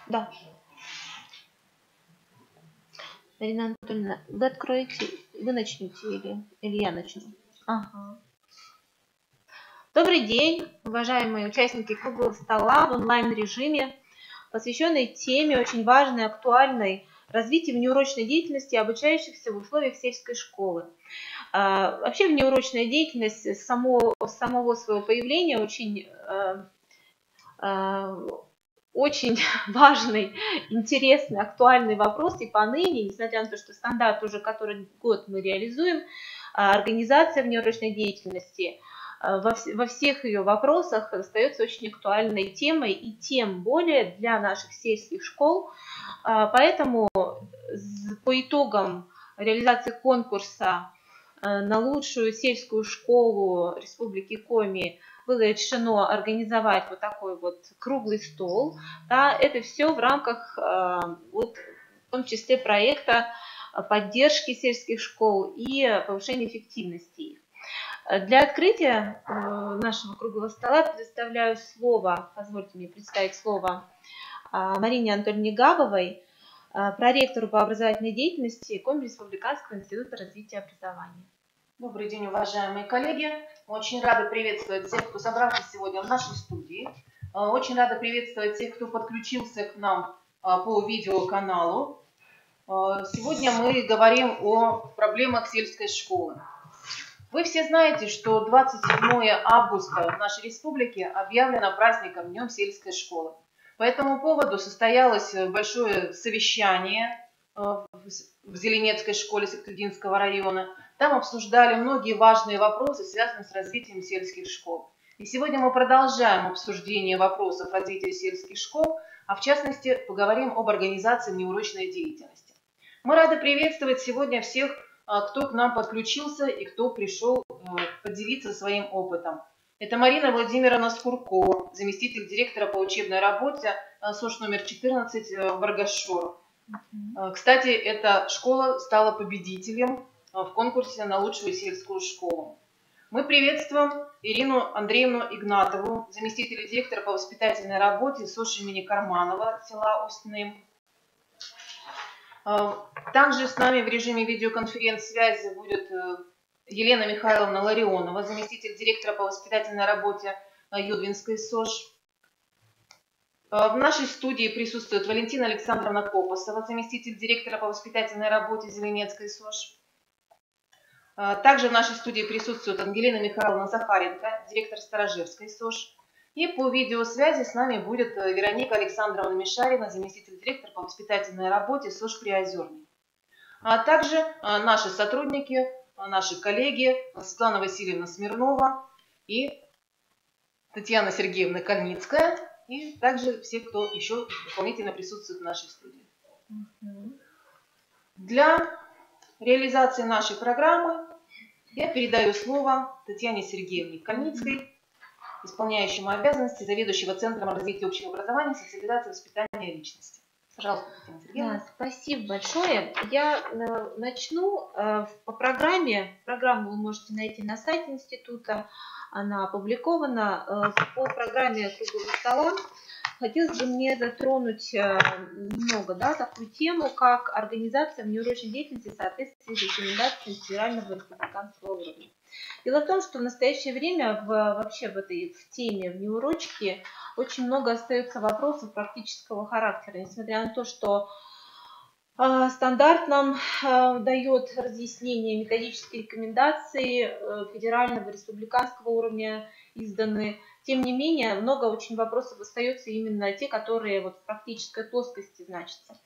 Да. Марина Анатольевна, вы откроете, вы начнете или я начну? Ага. Добрый день, уважаемые участники круглого стола в онлайн-режиме, посвященной теме очень важной, актуальной развитию внеурочной деятельности обучающихся в условиях сельской школы. Вообще внеурочная деятельность с самого своего появления очень важный, интересный, актуальный вопрос и поныне, несмотря на то, что стандарт уже который год мы реализуем, организация внеурочной деятельности во всех ее вопросах остается очень актуальной темой, и тем более для наших сельских школ. Поэтому по итогам реализации конкурса на лучшую сельскую школу Республики Коми было решено организовать вот такой вот круглый стол. Да, это все в рамках в том числе проекта поддержки сельских школ и повышения эффективности их. Для открытия нашего круглого стола предоставляю слово, позвольте мне представить слово Марине Анатольевне Габовой, проректору по образовательной деятельности Коми Республиканского института развития образования. Добрый день, уважаемые коллеги. Мы очень рады приветствовать всех, кто собрался сегодня в нашей студии. Очень рада приветствовать тех, кто подключился к нам по видеоканалу. Сегодня мы говорим о проблемах сельской школы. Вы все знаете, что 27 августа в нашей республике объявлено праздником Днем сельской школы. По этому поводу состоялось большое совещание в Зеленецкой школе Сахтудинского района. Там обсуждали многие важные вопросы, связанные с развитием сельских школ. И сегодня мы продолжаем обсуждение вопросов развития сельских школ, а в частности поговорим об организации внеурочной деятельности. Мы рады приветствовать сегодня всех, кто к нам подключился и кто пришел поделиться своим опытом. Это Марина Владимировна Скурко, заместитель директора по учебной работе СОШ номер 14 Баргашор. Кстати, эта школа стала победителем в конкурсе на лучшую сельскую школу. Мы приветствуем Ирину Андреевну Игнатову, заместителя директора по воспитательной работе СОШ имени Карманова, села Устным. Также с нами в режиме видеоконференц-связи будет Елена Михайловна Ларионова, заместитель директора по воспитательной работе Юдвинской СОЖ. В нашей студии присутствует Валентина Александровна Копосова, заместитель директора по воспитательной работе Зеленецкой СОЖ. Также в нашей студии присутствует Ангелина Михайловна Захаренко, директор Старожирской СОЖ. И по видеосвязи с нами будет Вероника Александровна Мишарина, заместитель директора по воспитательной работе СОЖ Приозерный. А также наши сотрудники, наши коллеги Светлана Васильевна Смирнова и Татьяна Сергеевна Кальницкая, и также все, кто еще дополнительно присутствует в нашей студии. Для реализации нашей программы я передаю слово Татьяне Сергеевне Кальницкой, исполняющему обязанности заведующего Центром развития общего образования, социализации и воспитания личности. Пожалуйста, Татьяна Сергеевна. Да, спасибо большое. Я начну по программе. Программу вы можете найти на сайте института. Она опубликована. По программе круглого стола хотелось бы мне затронуть немного такую тему, как организация внеурочной деятельности в соответствии с рекомендациями федерального и республиканского уровня. Дело в том, что в настоящее время вообще в теме внеурочки очень много остается вопросов практического характера, несмотря на то, что стандарт нам дает разъяснение, методические рекомендации федерального и республиканского уровня изданы. Тем не менее, много очень вопросов остается именно те, которые в практической плоскости значатся.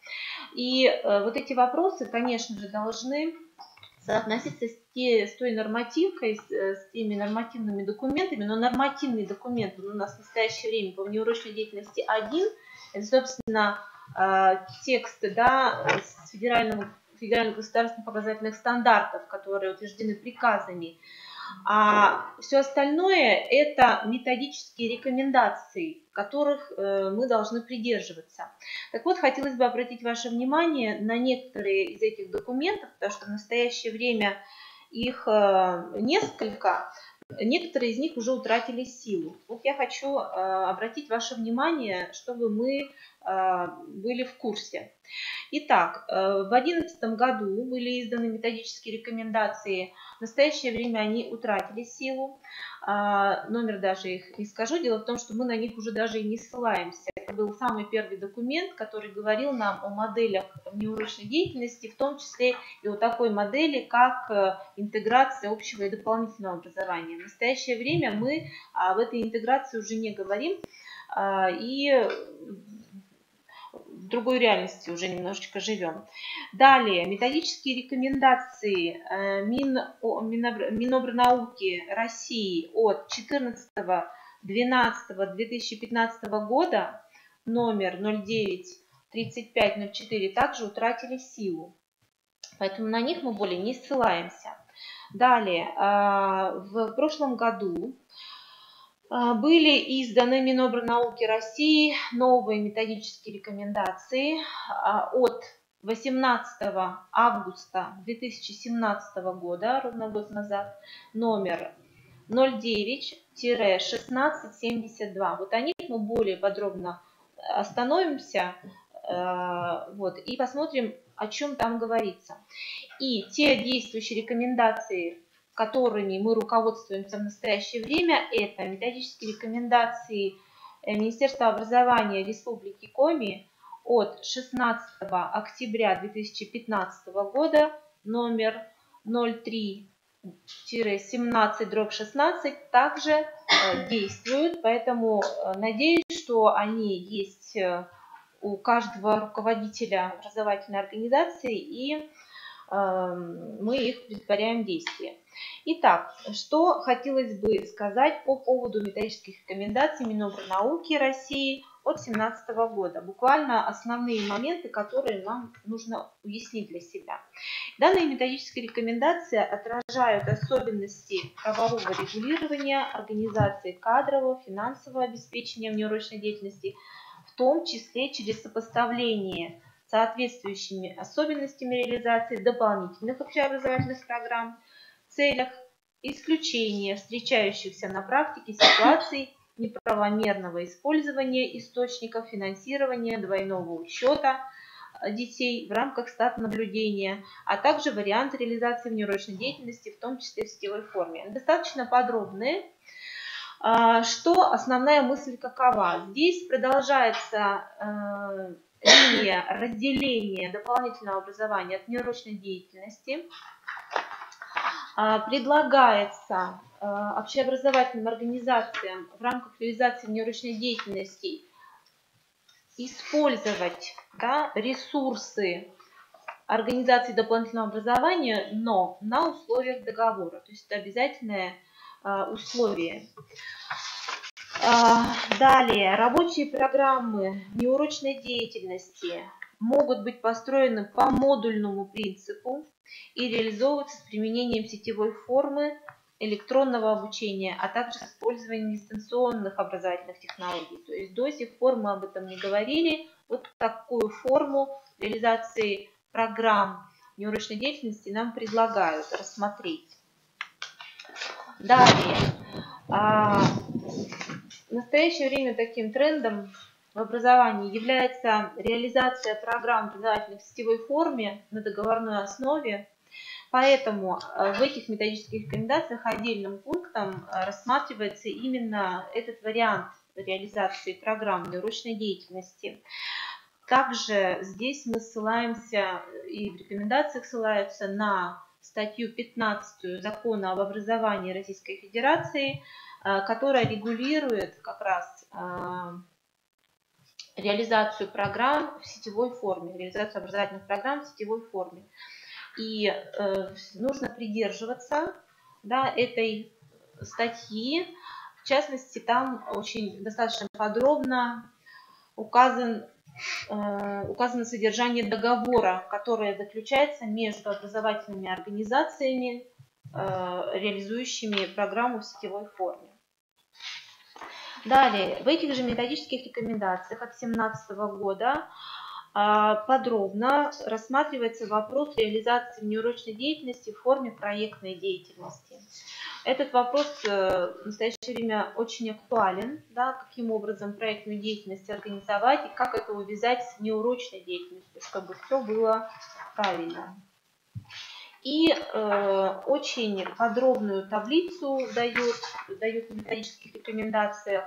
И вот эти вопросы, конечно же, должны соотноситься с той нормативкой, с теми нормативными документами, но нормативный документ у нас в настоящее время по внеурочной деятельности один, это, собственно, тексты с федеральных государственных образовательных стандартов, которые утверждены приказами, а все остальное это методические рекомендации, которых мы должны придерживаться. Так вот, хотелось бы обратить ваше внимание на некоторые из этих документов, потому что в настоящее время их несколько, некоторые из них уже утратили силу. Вот я хочу обратить ваше внимание, чтобы мы были в курсе. Итак, в 2011 году были изданы методические рекомендации. В настоящее время они утратили силу. Номер даже их не скажу. Дело в том, что мы на них уже даже и не ссылаемся. Это был самый первый документ, который говорил нам о моделях внеурочной деятельности, в том числе и о такой модели, как интеграция общего и дополнительного образования. В настоящее время мы в этой интеграции уже не говорим и в другой реальности уже немножечко живем. Далее, методические рекомендации Минобрнауки России от 14.12.2015 года, номер 09-3504, также утратили силу. Поэтому на них мы более не ссылаемся. Далее, в прошлом году были изданы Минобрнауки России новые методические рекомендации от 18 августа 2017 года, ровно год назад, номер 09-1672. Вот о них мы более подробно остановимся и посмотрим, о чем там говорится. И те действующие рекомендации, которыми мы руководствуемся в настоящее время, это методические рекомендации Министерства образования Республики Коми от 16 октября 2015 года, номер 03-17/16, также действуют, поэтому надеюсь, что они есть у каждого руководителя образовательной организации, и мы их претворяем в действие. Итак, что хотелось бы сказать по поводу методических рекомендаций Минобрнауки России от 2017 года. Буквально основные моменты, которые нам нужно уяснить для себя. Данные методические рекомендации отражают особенности правового регулирования, организации кадрового, финансового обеспечения внеурочной деятельности, в том числе через сопоставление соответствующими особенностями реализации дополнительных общеобразовательных программ в целях исключения встречающихся на практике ситуаций неправомерного использования источников финансирования двойного учета детей в рамках статнаблюдения, а также варианты реализации внеурочной деятельности, в том числе в сетевой форме. Достаточно подробные. Что основная мысль какова? Здесь продолжается линия разделения дополнительного образования от внеурочной деятельности. Предлагается общеобразовательным организациям в рамках реализации внеурочной деятельности использовать ресурсы организации дополнительного образования, но на условиях договора. То есть это обязательное условие. Далее, рабочие программы внеурочной деятельности могут быть построены по модульному принципу и реализовываться с применением сетевой формы электронного обучения, а также с использованием дистанционных образовательных технологий. То есть до сих пор мы об этом не говорили. Вот такую форму реализации программ внеурочной деятельности нам предлагают рассмотреть. Далее. В настоящее время таким трендом в образовании является реализация программ образовательных в сетевой форме на договорной основе. Поэтому в этих методических рекомендациях отдельным пунктом рассматривается именно этот вариант реализации программ внеурочной деятельности. Также здесь мы ссылаемся, и в рекомендациях ссылаются на статью 15 Закона об образовании Российской Федерации, которая регулирует как раз реализацию программ в сетевой форме, реализацию образовательных программ в сетевой форме. И нужно придерживаться этой статьи. В частности, там очень достаточно подробно указано содержание договора, которое заключается между образовательными организациями, реализующими программу в сетевой форме. Далее, в этих же методических рекомендациях от 2017 года подробно рассматривается вопрос реализации внеурочной деятельности в форме проектной деятельности. Этот вопрос в настоящее время очень актуален, да, каким образом проектную деятельность организовать и как это увязать с неурочной деятельностью, чтобы все было правильно. И очень подробную таблицу дает в методических рекомендациях,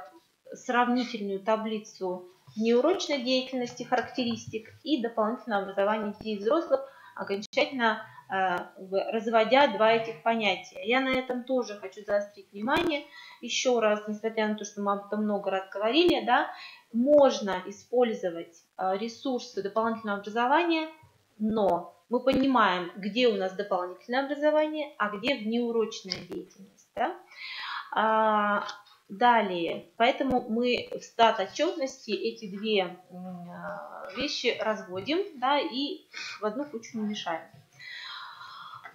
сравнительную таблицу неурочной деятельности, характеристик и дополнительного образования детей и взрослых, окончательно разводя два этих понятия. Я на этом тоже хочу заострить внимание. Еще раз, несмотря на то, что мы об этом много раз говорили, да, можно использовать ресурсы дополнительного образования, но мы понимаем, где у нас дополнительное образование, а где внеурочная деятельность. Да? Далее, поэтому мы в стат-отчетности эти две вещи разводим, да, и в одну кучу не мешаем.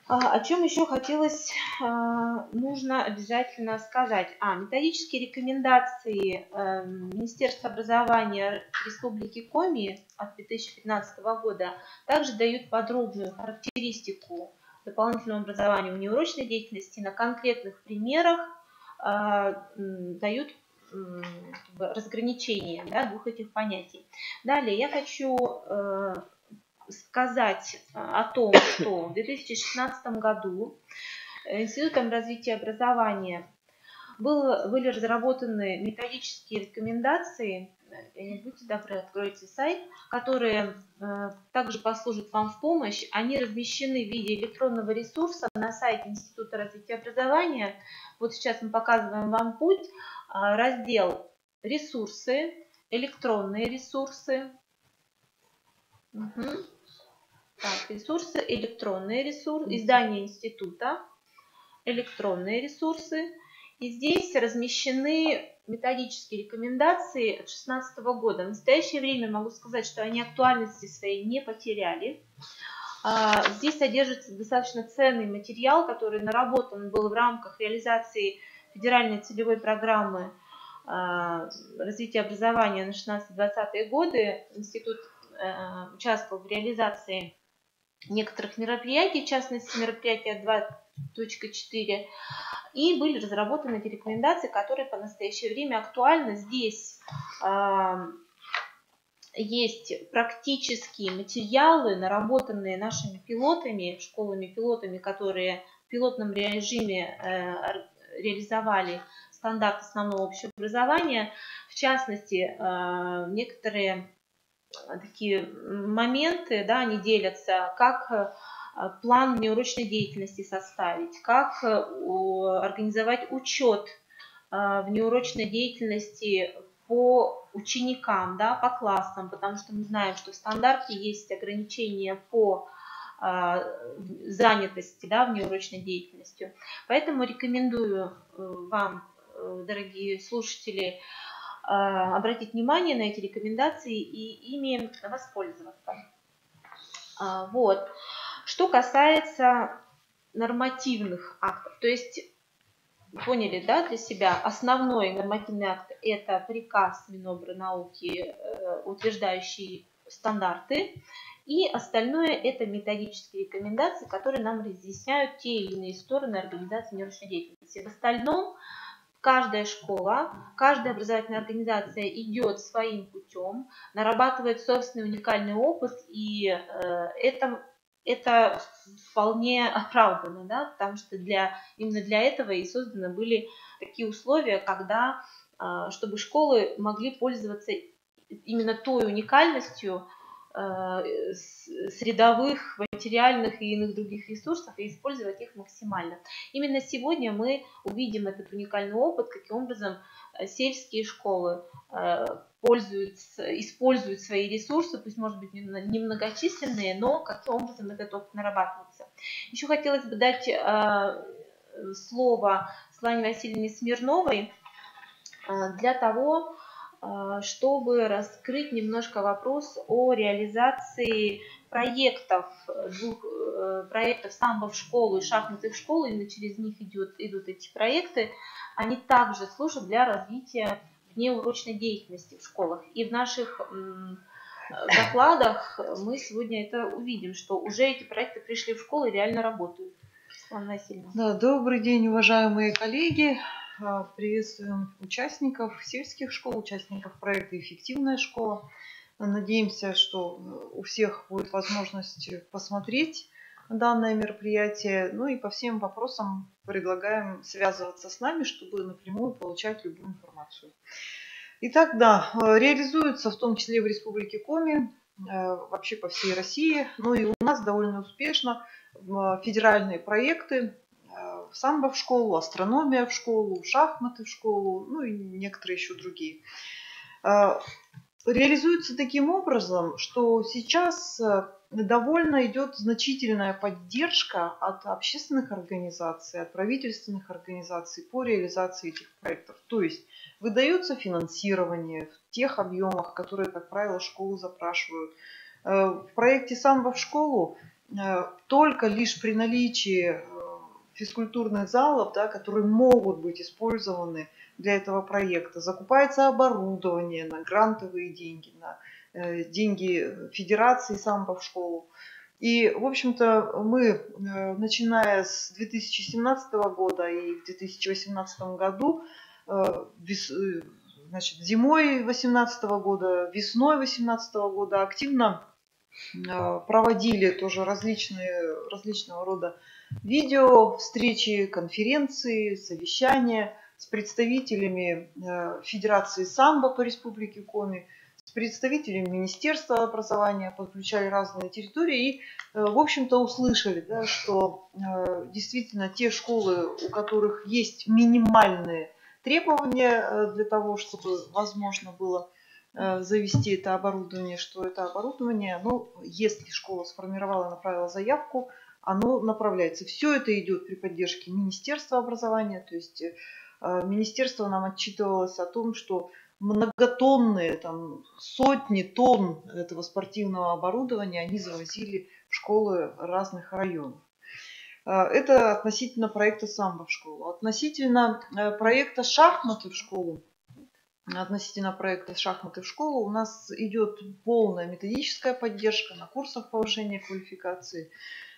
О чем еще хотелось, нужно обязательно сказать. Методические рекомендации Министерства образования Республики Коми от 2015 года также дают подробную характеристику дополнительного образования в неурочной деятельности, на конкретных примерах дают разграничение, да, двух этих понятий. Далее я хочу сказать о том, что в 2016 году Институтом развития образования были разработаны методические рекомендации, будьте добры, откройте сайт, которые также послужат вам в помощь. Они размещены в виде электронного ресурса на сайте Института развития образования. Вот сейчас мы показываем вам путь. Раздел «Ресурсы», «Электронные ресурсы». Так, ресурсы, электронные ресурсы, издание института, электронные ресурсы. И здесь размещены методические рекомендации от 2016 года. В настоящее время могу сказать, что они актуальности своей не потеряли. Здесь содержится достаточно ценный материал, который наработан был в рамках реализации федеральной целевой программы развития образования на 16-20 годы. Институт участвовал в реализации некоторых мероприятий, в частности мероприятия 2.4, и были разработаны эти рекомендации, которые по настоящее время актуальны. Здесь есть практические материалы, наработанные нашими пилотами, школами-пилотами, которые в пилотном режиме реализовали стандарт основного общего образования. В частности, некоторые такие моменты, да, они делятся, как план внеурочной деятельности составить, как организовать учет внеурочной деятельности по ученикам, да, по классам, потому что мы знаем, что в стандарте есть ограничения по занятости, да, внеурочной деятельностью. Поэтому рекомендую вам, дорогие слушатели, обратить внимание на эти рекомендации и ими воспользоваться. Вот. Что касается нормативных актов, то есть поняли, да, для себя, основной нормативный акт – это приказ Минобрнауки, утверждающий стандарты, и остальное – это методические рекомендации, которые нам разъясняют те или иные стороны организации внеурочной деятельности. В остальном каждая школа, каждая образовательная организация идет своим путем, нарабатывает собственный уникальный опыт, и это вполне оправдано, да, потому что именно для этого и созданы были такие условия, чтобы школы могли пользоваться именно той уникальностью средовых, материальных и иных других ресурсов и использовать их максимально. Именно сегодня мы увидим этот уникальный опыт, каким образом сельские школы используют свои ресурсы, пусть, может быть, немногочисленные, но каким образом этот опыт нарабатывается. Еще хотелось бы дать слово Светлане Васильевне Смирновой для того, чтобы раскрыть немножко вопрос о реализации проектов самбо в школу и шахматы в школу. Именно через них идут эти проекты. Они также служат для развития внеурочной деятельности в школах. И в наших докладах мы сегодня это увидим, что уже эти проекты пришли в школу и реально работают. Светлана Васильевна. Да, добрый день, уважаемые коллеги. Приветствуем участников сельских школ, участников проекта «Эффективная школа». Надеемся, что у всех будет возможность посмотреть данное мероприятие. Ну и по всем вопросам предлагаем связываться с нами, чтобы напрямую получать любую информацию. Итак, да, реализуется в том числе в Республике Коми, вообще по всей России, ну и у нас довольно успешно федеральные проекты: самбо в школу, астрономия в школу, шахматы в школу, ну и некоторые еще другие. Реализуется таким образом, что сейчас довольно идет значительная поддержка от общественных организаций, от правительственных организаций по реализации этих проектов. То есть выдается финансирование в тех объемах, которые, как правило, школы запрашивают. В проекте «Самбо в школу» только лишь при наличии физкультурных залов, да, которые могут быть использованы для этого проекта, закупается оборудование на грантовые деньги, на деньги Федерации «Самбо в школу». И, в общем-то, мы, начиная с 2017 года и в 2018 году, значит, зимой 2018 года, весной 2018 года активно проводили тоже различного рода видео, встречи, конференции, совещания с представителями Федерации самбо по Республике Коми, с представителями Министерства образования, подключали разные территории и, в общем-то, услышали, да, что действительно те школы, у которых есть минимальные требования для того, чтобы возможно было завести это оборудование, что это оборудование, ну, если школа сформировала, направила заявку, оно направляется. Все это идет при поддержке Министерства образования, то есть министерство нам отчитывалось о том, что многотонные, там, сотни тонн этого спортивного оборудования они завозили в школы разных районов. Это относительно проекта «Самбо в школу». Относительно проекта «Шахматы в школу», у нас идет полная методическая поддержка на курсах повышения квалификации.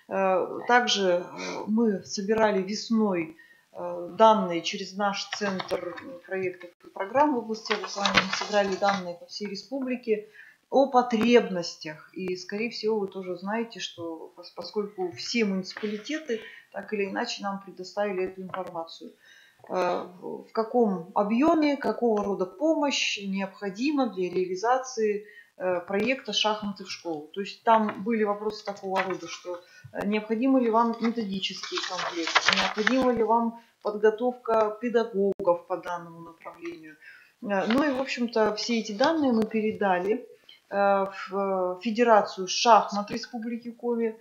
Также мы собирали весной данные через наш центр проектов и программ в области образования. Мы собирали данные по всей республике о потребностях. И, скорее всего, вы тоже знаете, что поскольку все муниципалитеты так или иначе нам предоставили эту информацию, в каком объеме, какого рода помощь необходима для реализации проекта «Шахматы в школу». То есть там были вопросы такого рода, что необходимы ли вам методические комплекты, необходима ли вам подготовка педагогов по данному направлению. Ну и, в общем-то, все эти данные мы передали в Федерацию шахмат Республики Коми.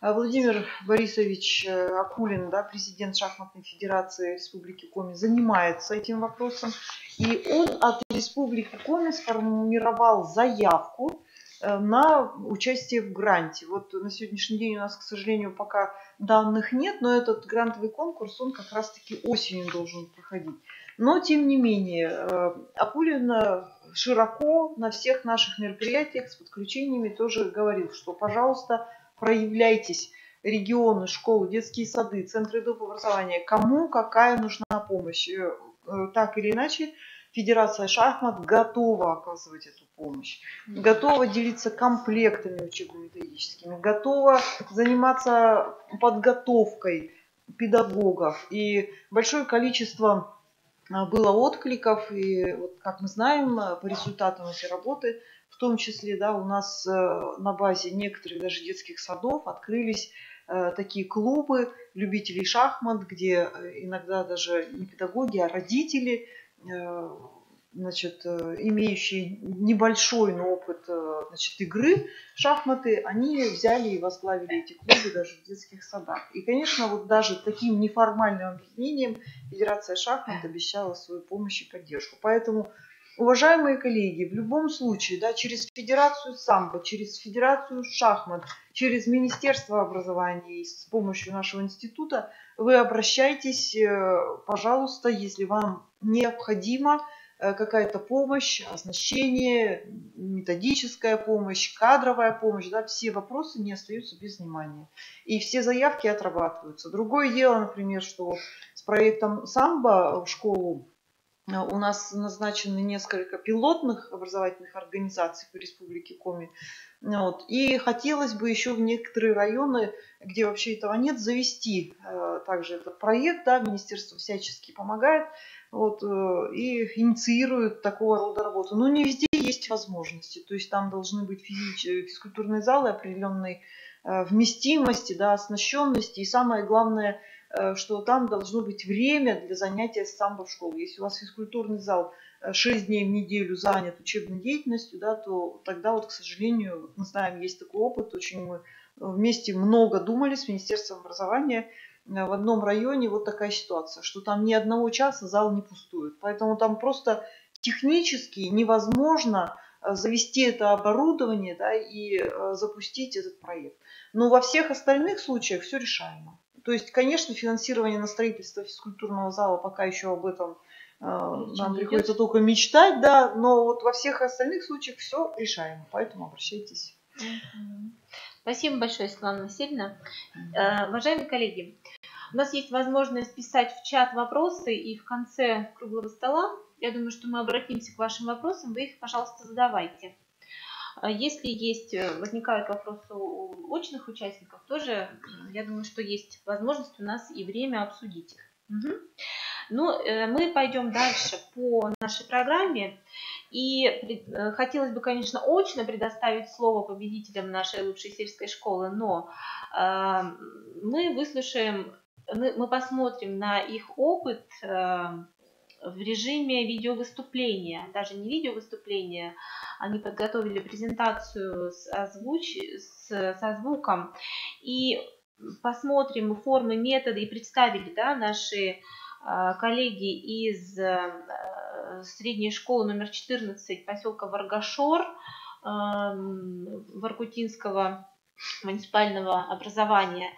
Владимир Борисович Акулин, да, президент Шахматной Федерации Республики Коми, занимается этим вопросом. И он от Республики Коми сформировал заявку на участие в гранте. Вот на сегодняшний день у нас, к сожалению, пока данных нет, но этот грантовый конкурс, он как раз-таки осенью должен проходить. Но, тем не менее, Акулин широко на всех наших мероприятиях с подключениями тоже говорил, что, пожалуйста, проявляйтесь, регионы, школы, детские сады, центры доп. Образования, кому какая нужна помощь. Так или иначе, Федерация шахмат готова оказывать эту помощь, готова делиться комплектами учебно-методическими, готова заниматься подготовкой педагогов. И большое количество было откликов, и вот, как мы знаем, по результатам этой работы, в том числе, да, у нас на базе некоторых даже детских садов открылись такие клубы любителей шахмат, где иногда даже не педагоги, а родители, значит, имеющие небольшой, но опыт, значит, игры в шахматы, они взяли и возглавили эти клубы даже в детских садах. И, конечно, вот даже таким неформальным объединением Федерация шахмат обещала свою помощь и поддержку. Поэтому, уважаемые коллеги, в любом случае, да, через Федерацию самбо, через Федерацию шахмат, через Министерство образования и с помощью нашего института вы обращайтесь, пожалуйста, если вам необходимо какая-то помощь, оснащение, методическая помощь, кадровая помощь, да, все вопросы не остаются без внимания. И все заявки отрабатываются. Другое дело, например, что с проектом «Самбо» в школу у нас назначены несколько пилотных образовательных организаций по республике Коми. Вот. И хотелось бы еще в некоторые районы, где вообще этого нет, завести также этот проект. Да, министерство всячески помогает вот, и инициирует такого рода работу. Но не везде есть возможности. То есть там должны быть физкультурные залы определенной вместимости, да, оснащенности. И самое главное, что там должно быть время для занятия самбо в школе. Если у вас физкультурный зал 6 дней в неделю занят учебной деятельностью, да, то тогда вот, к сожалению, мы знаем, есть такой опыт, очень мы вместе много думали с Министерством образования. В одном районе вот такая ситуация, что там ни одного часа зал не пустует. Поэтому там просто технически невозможно завести это оборудование, да, и запустить этот проект. Но во всех остальных случаях все решаемо. То есть, конечно, финансирование на строительство физкультурного зала пока еще об этом нам приходится только мечтать, да, но вот во всех остальных случаях все решаемо, поэтому обращайтесь. Спасибо большое, Светлана Васильевна. Уважаемые коллеги, у нас есть возможность писать в чат вопросы, и в конце круглого стола, я думаю, что мы обратимся к вашим вопросам, вы их, пожалуйста, задавайте. Если возникают вопросы у очных участников, тоже, я думаю, что есть возможность у нас и время обсудить их. Угу. Ну, мы пойдем дальше по нашей программе. И хотелось бы, конечно, очно предоставить слово победителям нашей лучшей сельской школы, но мы посмотрим на их опыт в режиме видеовыступления, даже не видеовыступления, они подготовили презентацию со звуком, и посмотрим формы, методы, и представили, да, наши коллеги из средней школы номер 14 поселка Варгашор Воркутинского муниципального образования,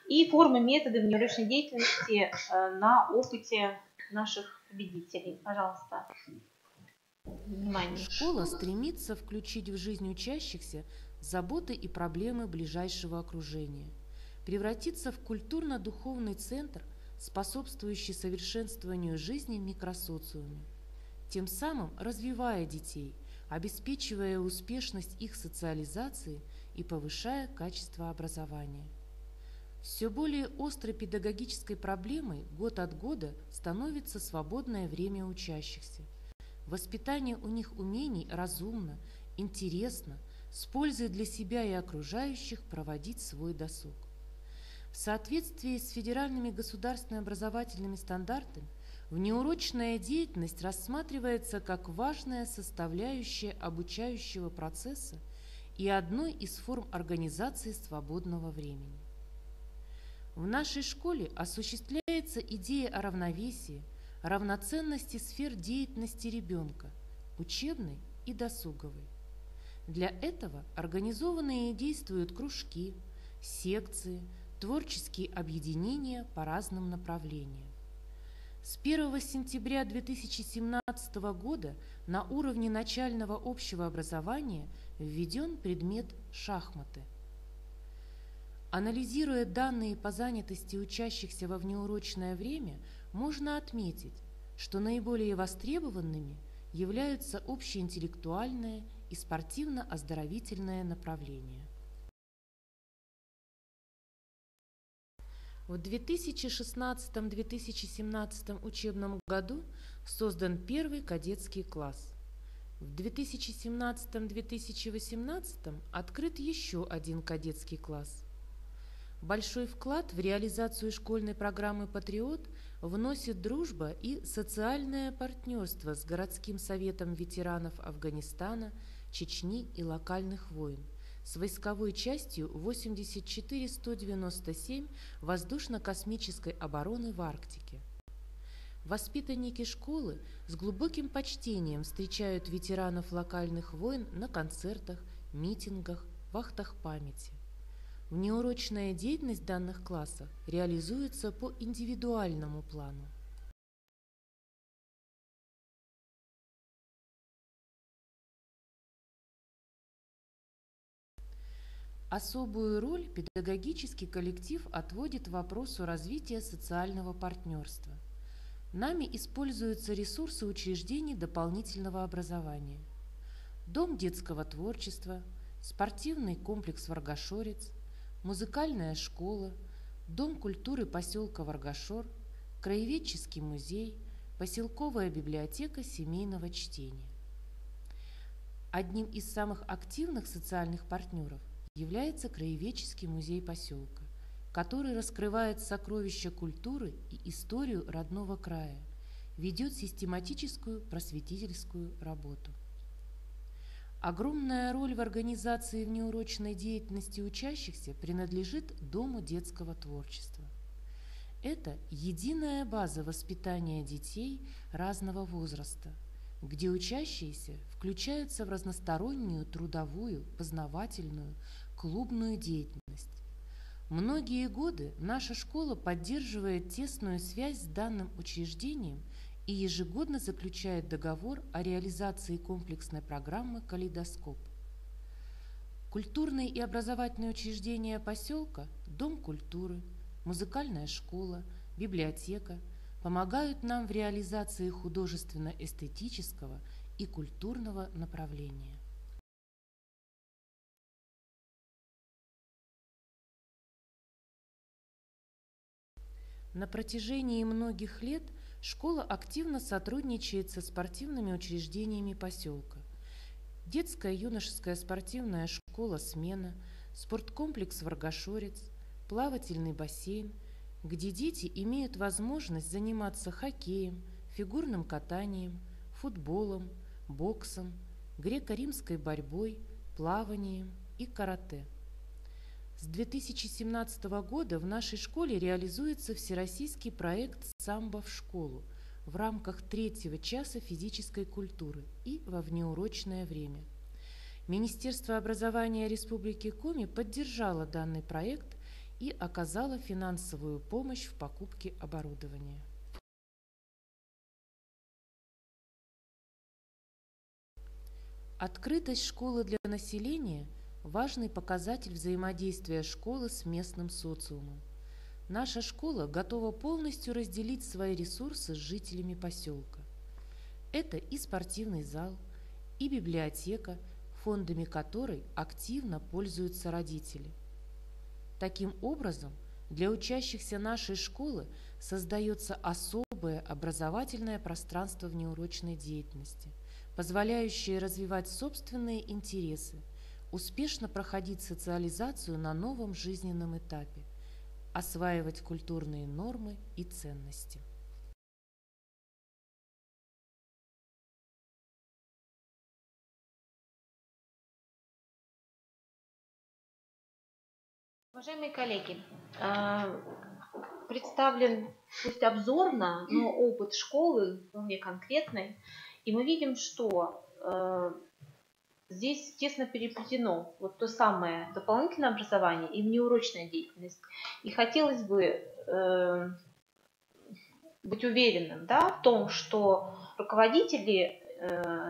и формы, методы внеурочной деятельности на опыте наших победителей. Пожалуйста, внимание. Школа стремится включить в жизнь учащихся заботы и проблемы ближайшего окружения, превратиться в культурно-духовный центр, способствующий совершенствованию жизни в микросоциуме, тем самым развивая детей, обеспечивая успешность их социализации и повышая качество образования. Все более острой педагогической проблемой год от года становится свободное время учащихся. Воспитание у них умений разумно, интересно, с пользой для себя и окружающих проводить свой досуг. В соответствии с федеральными государственными образовательными стандартами, внеурочная деятельность рассматривается как важная составляющая обучающего процесса и одной из форм организации свободного времени. В нашей школе осуществляется идея о равновесии, равноценности сфер деятельности ребенка, учебной и досуговой. Для этого организованы и действуют кружки, секции, творческие объединения по разным направлениям. С 1 сентября 2017 года на уровне начального общего образования введен предмет «Шахматы». Анализируя данные по занятости учащихся во внеурочное время, можно отметить, что наиболее востребованными являются общеинтеллектуальное и спортивно-оздоровительное направления. В 2016-2017 учебном году создан первый кадетский класс. В 2017-2018 открыт еще один кадетский класс. Большой вклад в реализацию школьной программы «Патриот» вносит дружба и социальное партнерство с городским советом ветеранов Афганистана, Чечни и локальных войн, с войсковой частью 84197 воздушно-космической обороны в Арктике. Воспитанники школы с глубоким почтением встречают ветеранов локальных войн на концертах, митингах, вахтах памяти. Внеурочная деятельность в данных классах реализуется по индивидуальному плану. Особую роль педагогический коллектив отводит вопросу развития социального партнерства. Нами используются ресурсы учреждений дополнительного образования. Дом детского творчества, спортивный комплекс Варгашорец, музыкальная школа, Дом культуры поселка Варгашор, краеведческий музей, поселковая библиотека семейного чтения. Одним из самых активных социальных партнеров является краеведческий музей поселка, который раскрывает сокровища культуры и историю родного края, ведет систематическую просветительскую работу. Огромная роль в организации внеурочной деятельности учащихся принадлежит Дому детского творчества. Это единая база воспитания детей разного возраста, где учащиеся включаются в разностороннюю трудовую, познавательную, клубную деятельность. Многие годы наша школа поддерживает тесную связь с данным учреждением и ежегодно заключает договор о реализации комплексной программы «Калейдоскоп». Культурные и образовательные учреждения поселка, Дом культуры, музыкальная школа, библиотека помогают нам в реализации художественно-эстетического и культурного направления. На протяжении многих лет школа активно сотрудничает со спортивными учреждениями поселка. Детская юношеская спортивная школа «Смена», спорткомплекс «Варгашорец», плавательный бассейн, где дети имеют возможность заниматься хоккеем, фигурным катанием, футболом, боксом, греко-римской борьбой, плаванием и карате. С 2017 года в нашей школе реализуется всероссийский проект «Самбо в школу» в рамках 3-го часа физической культуры и во внеурочное время. Министерство образования Республики Коми поддержало данный проект и оказало финансовую помощь в покупке оборудования. Открытость школы для населения – важный показатель взаимодействия школы с местным социумом. Наша школа готова полностью разделить свои ресурсы с жителями поселка. Это и спортивный зал, и библиотека, фондами которой активно пользуются родители. Таким образом, для учащихся нашей школы создается особое образовательное пространство внеурочной деятельности, позволяющее развивать собственные интересы, успешно проходить социализацию на новом жизненном этапе, осваивать культурные нормы и ценности. Уважаемые коллеги, представлен пусть обзорно, но опыт школы вполне конкретный, и мы видим, что здесь тесно переплетено вот то самое дополнительное образование и внеурочная деятельность. И хотелось бы быть уверенным, да, в том, что руководители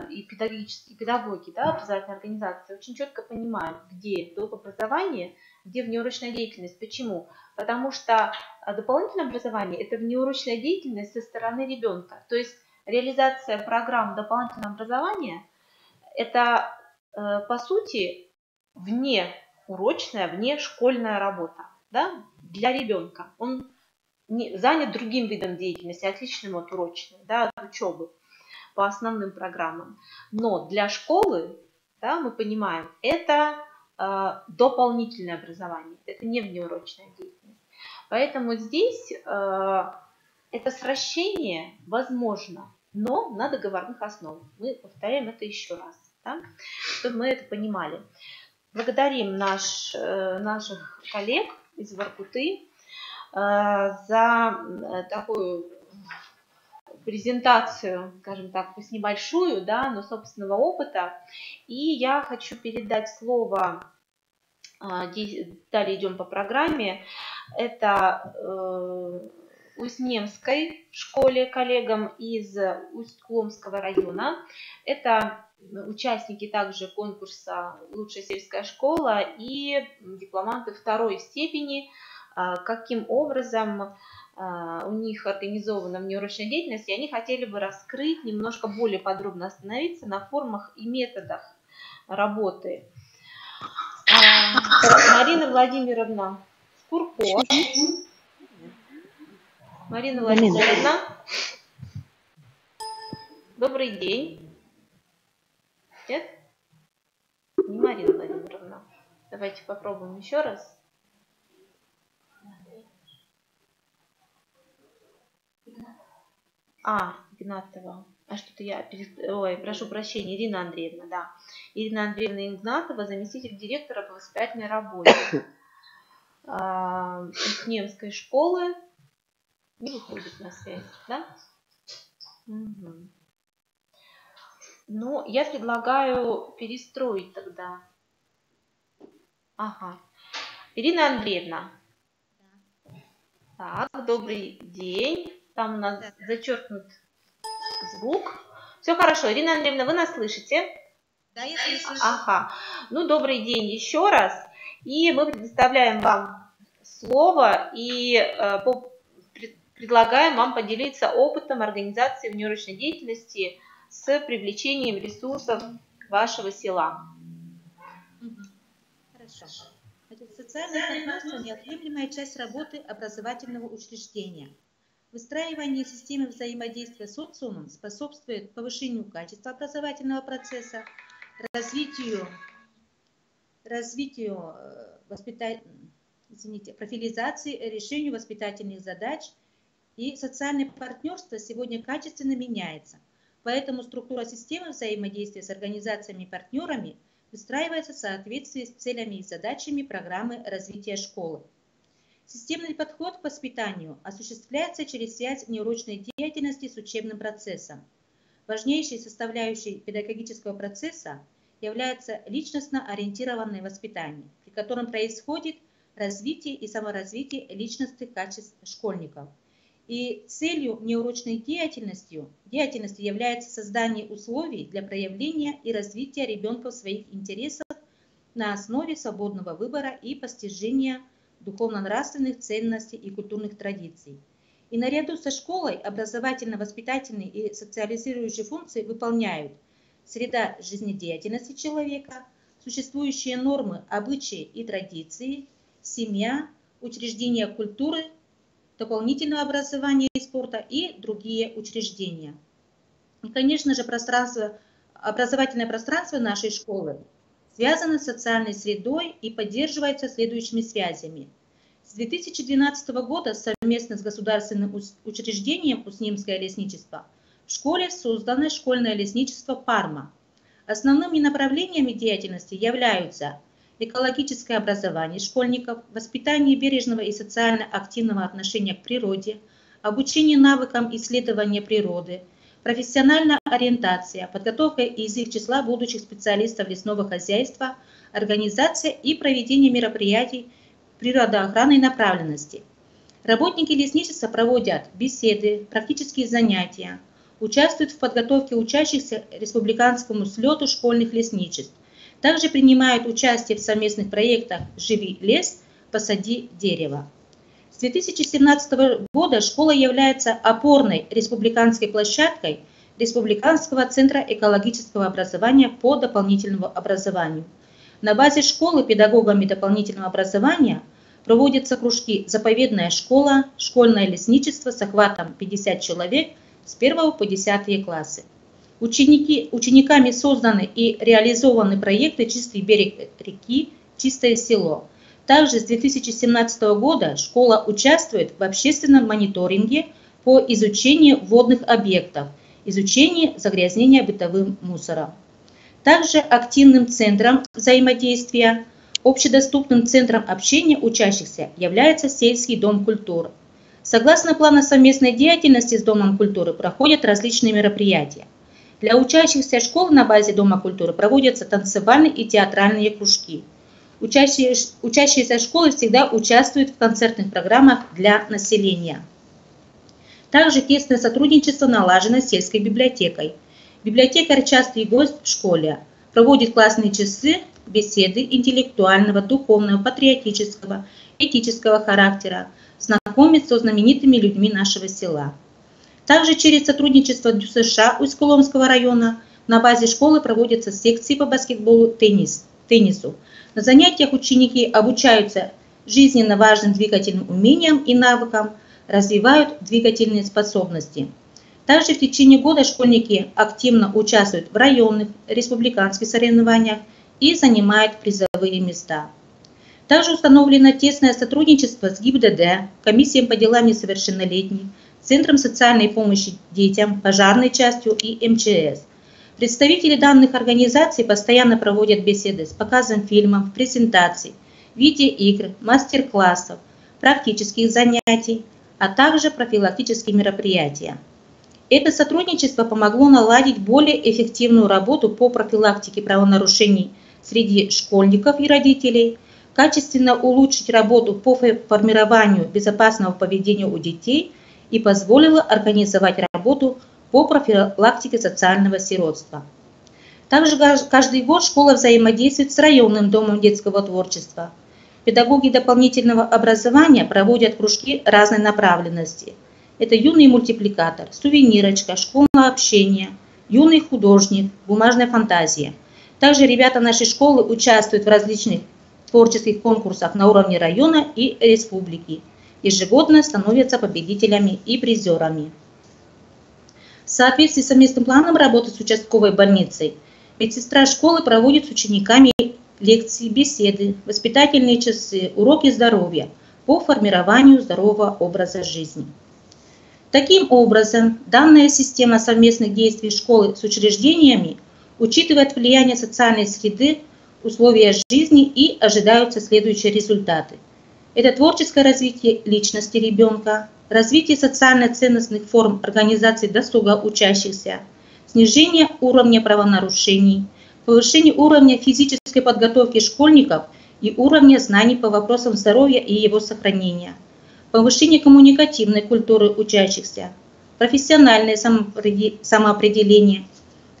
и педагоги, да, образовательной организации очень четко понимают, где доп. Образование, где внеурочная деятельность. Почему? Потому что дополнительное образование – это внеурочная деятельность со стороны ребенка. То есть реализация программ дополнительного образования – это, по сути, внеурочная, внешкольная работа, да, для ребенка. Он занят другим видом деятельности, отличным от урочной, да, от учебы по основным программам. Но для школы, да, мы понимаем, это дополнительное образование, это не внеурочная деятельность. Поэтому здесь это сращение возможно, но на договорных основах. Мы повторяем это еще раз, да, чтобы мы это понимали. Благодарим наших коллег из Воркуты за такую презентацию, скажем так, пусть небольшую, да, но собственного опыта. И я хочу передать слово, далее идем по программе, это Усть-Немской школе коллегам из Усть-Кломского района. Это участники также конкурса «Лучшая сельская школа» и дипломанты второй степени. Каким образом у них организована внеурочная деятельность, и они хотели бы раскрыть, немножко более подробно остановиться на формах и методах работы. Марина Владимировна Скурко. Марина Владимировна, добрый день. Нет? Не Марина Владимировна. Давайте попробуем еще раз. Игнатова. Что-то я... Ой, прошу прощения, Ирина Андреевна, да. Ирина Андреевна Игнатова, заместитель директора по воспитательной работе Немской школы. Не выходит на связь, да? Угу. Ну, я предлагаю перестроить тогда. Ага. Ирина Андреевна. Так, добрый день. Там у нас зачеркнут звук. Все хорошо. Ирина Андреевна, вы нас слышите? Да, я слышу. Ага. Ну, добрый день еще раз. И мы предоставляем вам слово и предлагаем вам поделиться опытом организации внеурочной деятельности с привлечением ресурсов вашего села. Хорошо. Социальное партнерство – неотъемлемая часть работы образовательного учреждения. Выстраивание системы взаимодействия с социумом способствует повышению качества образовательного процесса, развитию профилизации, решению воспитательных задач, и социальное партнерство сегодня качественно меняется. Поэтому структура системы взаимодействия с организациями и партнерами выстраивается в соответствии с целями и задачами программы развития школы. Системный подход к воспитанию осуществляется через связь неурочной деятельности с учебным процессом. Важнейшей составляющей педагогического процесса является личностно ориентированное воспитание, при котором происходит развитие и саморазвитие личностных качеств школьников. И целью неурочной деятельности является создание условий для проявления и развития ребенка в своих интересах на основе свободного выбора и постижения духовно-нравственных ценностей и культурных традиций. И наряду со школой образовательно-воспитательные и социализирующие функции выполняют среда жизнедеятельности человека, существующие нормы, обычаи и традиции, семья, учреждения культуры, дополнительного образования и спорта и другие учреждения. И, конечно же, образовательное пространство нашей школы связано с социальной средой и поддерживается следующими связями. С 2012 года совместно с государственным учреждением Уснемское лесничество в школе создано школьное лесничество «Парма». Основными направлениями деятельности являются экологическое образование школьников, воспитание бережного и социально активного отношения к природе, обучение навыкам исследования природы, профессиональная ориентация, подготовка из их числа будущих специалистов лесного хозяйства, организация и проведение мероприятий природоохранной направленности. Работники лесничества проводят беседы, практические занятия, участвуют в подготовке учащихся республиканскому слету школьных лесничеств. Также принимают участие в совместных проектах «Живи лес», «Посади дерево». С 2017 года школа является опорной республиканской площадкой Республиканского центра экологического образования по дополнительному образованию. На базе школы педагогами дополнительного образования проводятся кружки «Заповедная школа», «Школьное лесничество» с охватом 50 человек с 1 по 10 классы. Учениками созданы и реализованы проекты «Чистый берег реки», «Чистое село». Также с 2017 года школа участвует в общественном мониторинге по изучению водных объектов, изучению загрязнения бытовым мусором. Также активным центром взаимодействия, общедоступным центром общения учащихся является сельский дом культуры. Согласно плану совместной деятельности с Домом культуры проходят различные мероприятия. Для учащихся школ на базе Дома культуры проводятся танцевальные и театральные кружки. Учащиеся школы всегда участвуют в концертных программах для населения. Также тесное сотрудничество налажено с сельской библиотекой. Библиотекарь частый гость в школе, проводит классные часы, беседы интеллектуального, духовного, патриотического, этического характера, знакомится со знаменитыми людьми нашего села. Также через сотрудничество ДЮСШ Усть-Коломского района на базе школы проводятся секции по баскетболу, теннису. На занятиях ученики обучаются жизненно важным двигательным умениям и навыкам, развивают двигательные способности. Также в течение года школьники активно участвуют в районных, республиканских соревнованиях и занимают призовые места. Также установлено тесное сотрудничество с ГИБДД, Комиссией по делам несовершеннолетних, Центром социальной помощи детям, пожарной частью и МЧС. Представители данных организаций постоянно проводят беседы с показом фильмов, презентаций, видеоигр, мастер-классов, практических занятий, а также профилактические мероприятия. Это сотрудничество помогло наладить более эффективную работу по профилактике правонарушений среди школьников и родителей, качественно улучшить работу по формированию безопасного поведения у детей и позволило организовать работу по профилактике социального сиротства. Также каждый год школа взаимодействует с районным домом детского творчества. Педагоги дополнительного образования проводят кружки разной направленности. Это юный мультипликатор, сувенирочка, школьное общение, юный художник, бумажная фантазия. Также ребята нашей школы участвуют в различных творческих конкурсах на уровне района и республики. Ежегодно становятся победителями и призерами. В соответствии с совместным планом работы с участковой больницей, медсестра школы проводит с учениками лекции, беседы, воспитательные часы, уроки здоровья по формированию здорового образа жизни. Таким образом, данная система совместных действий школы с учреждениями учитывает влияние социальной среды, условия жизни и ожидаются следующие результаты. Это творческое развитие личности ребенка, развитие социально-ценностных форм организации досуга учащихся, снижение уровня правонарушений, повышение уровня физической подготовки школьников и уровня знаний по вопросам здоровья и его сохранения, повышение коммуникативной культуры учащихся, профессиональное самоопределение,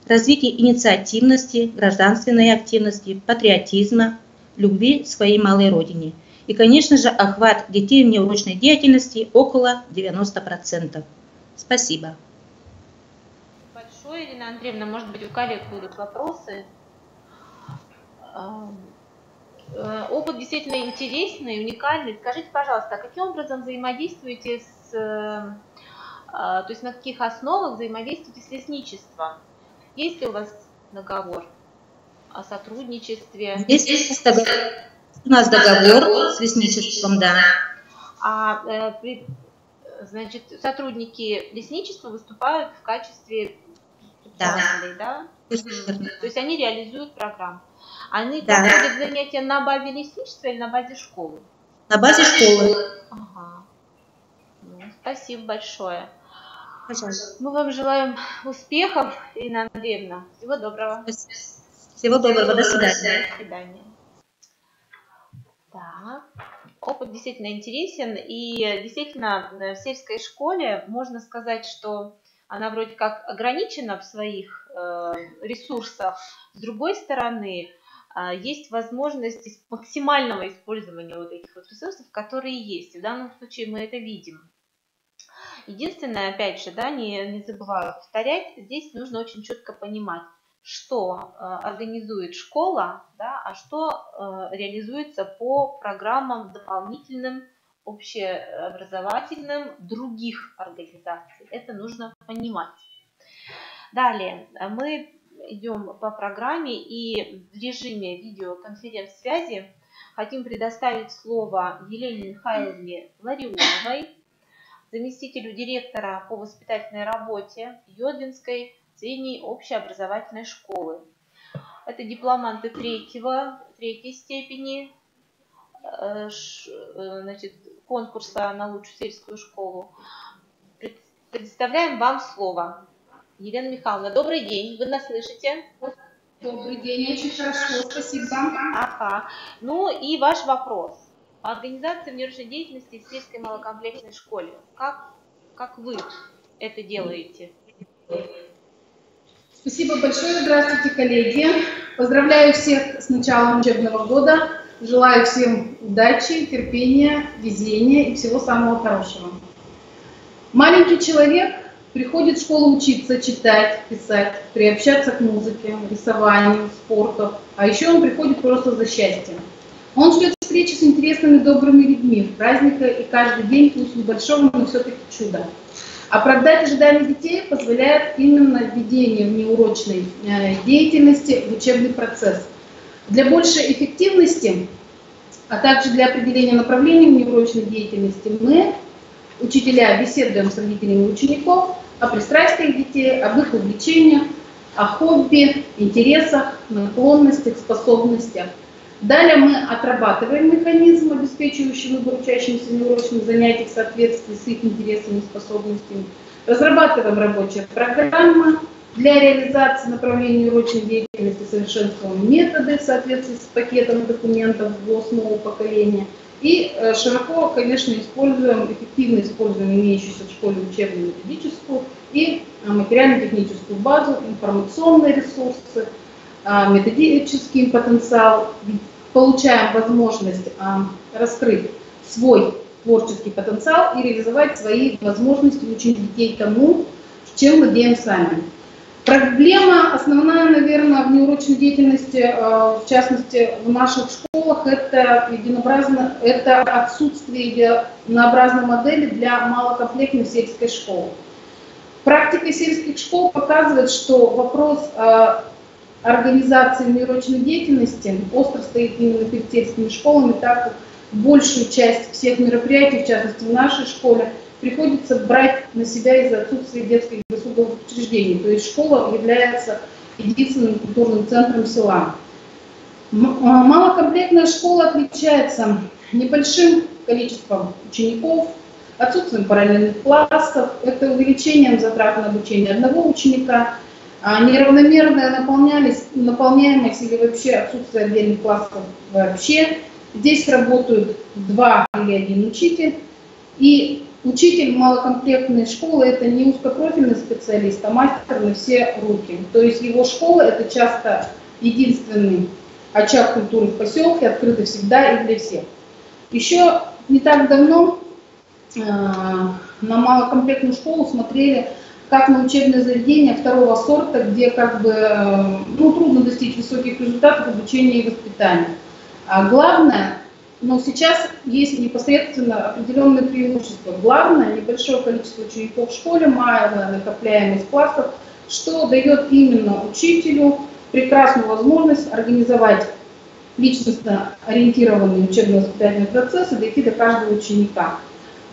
развитие инициативности, гражданственной активности, патриотизма, любви к своей малой родине. И, конечно же, охват детей в неурочной деятельности около 90%. Спасибо. Большое, Ирина Андреевна, может быть, у коллег будут вопросы. Опыт действительно интересный, уникальный. Скажите, пожалуйста, каким образом взаимодействуете то есть на каких основах взаимодействуете с лесничеством? Есть ли у вас договор о сотрудничестве? Есть у нас договор с лесничеством, да. Значит, сотрудники лесничества выступают в качестве представителей, да? То есть они реализуют программу. Они проводят занятия на базе лесничества или на базе школы? На базе школы. Ага. Ну, спасибо большое. Пожалуйста. Мы вам желаем успехов, Ирина Андреевна. Всего доброго. Всего доброго. До свидания. До свидания. Так. Опыт действительно интересен. И действительно в сельской школе можно сказать, что она вроде как ограничена в своих ресурсах. С другой стороны, есть возможность максимального использования вот этих вот ресурсов, которые есть. В данном случае мы это видим. Единственное, опять же, да, не забываю повторять, здесь нужно очень четко понимать, что организует школа, да, а что реализуется по программам дополнительным, общеобразовательным других организаций. Это нужно понимать. Далее мы идем по программе и в режиме видеоконференц-связи хотим предоставить слово Елене Михайловне Ларионовой, заместителю директора по воспитательной работе Йодвинской средней общеобразовательной школы. Это дипломанты третьей степени, значит, конкурса на лучшую сельскую школу. Предоставляем вам слово. Елена Михайловна, добрый день, вы нас слышите? Добрый день, очень хорошо, спасибо. Ага. Ну и ваш вопрос. Организация внеурочной деятельности в сельской малокомплексной школе. Как вы это делаете? Спасибо большое. Здравствуйте, коллеги. Поздравляю всех с началом учебного года. Желаю всем удачи, терпения, везения и всего самого хорошего. Маленький человек приходит в школу учиться читать, писать, приобщаться к музыке, рисованию, спорту. А еще он приходит просто за счастьем. Он ждет встречи с интересными, добрыми людьми в праздника и каждый день, пусть небольшого, но все-таки чудо. Оправдать ожидания детей позволяет именно введение внеурочной деятельности в учебный процесс. Для большей эффективности, а также для определения направления внеурочной деятельности мы, учителя, беседуем с родителями учеников о пристрастиях детей, об их увлечениях, о хобби, интересах, наклонностях, способностях. Далее мы отрабатываем механизм, обеспечивающий выбор учащимся внеурочных занятий в соответствии с их интересами и способностями. Разрабатываем рабочие программы для реализации направлений урочной деятельности, совершенствуем методы в соответствии с пакетом документов ВОС нового поколения. И широко, конечно, эффективно используем имеющуюся в школе учебную методическую и материально-техническую базу, информационные ресурсы, методический потенциал. Получаем возможность раскрыть свой творческий потенциал и реализовать свои возможности, учить детей тому, чем владеем сами. Проблема основная, наверное, в внеурочной деятельности, в частности в наших школах, это отсутствие единообразной модели для малокомплектной сельской школы. Практика сельских школ показывает, что вопрос организации внеурочной деятельности остро стоит именно перед сельскими школами, так как большую часть всех мероприятий, в частности в нашей школе, приходится брать на себя из-за отсутствия детских досуговых учреждений. То есть школа является единственным культурным центром села. Малокомплектная школа отличается небольшим количеством учеников, отсутствием параллельных классов, это увеличением затрат на обучение одного ученика, неравномерная наполняемость или вообще отсутствие отдельных классов вообще. Здесь работают 2 или 1 учитель. И учитель малокомплектной школы – это не узкопрофильный специалист, а мастер на все руки. То есть его школа – это часто единственный очаг культуры в поселке, открытый всегда и для всех. Еще не так давно на малокомплектную школу смотрели как на учебное заведение 2-го сорта, где трудно достичь высоких результатов обучения и воспитания. А главное, сейчас есть непосредственно определенные преимущества. Главное, небольшое количество учеников в школе, малая накопляемость классов, что дает именно учителю прекрасную возможность организовать личностно ориентированный учебно-воспитательный процесс и дойти до каждого ученика.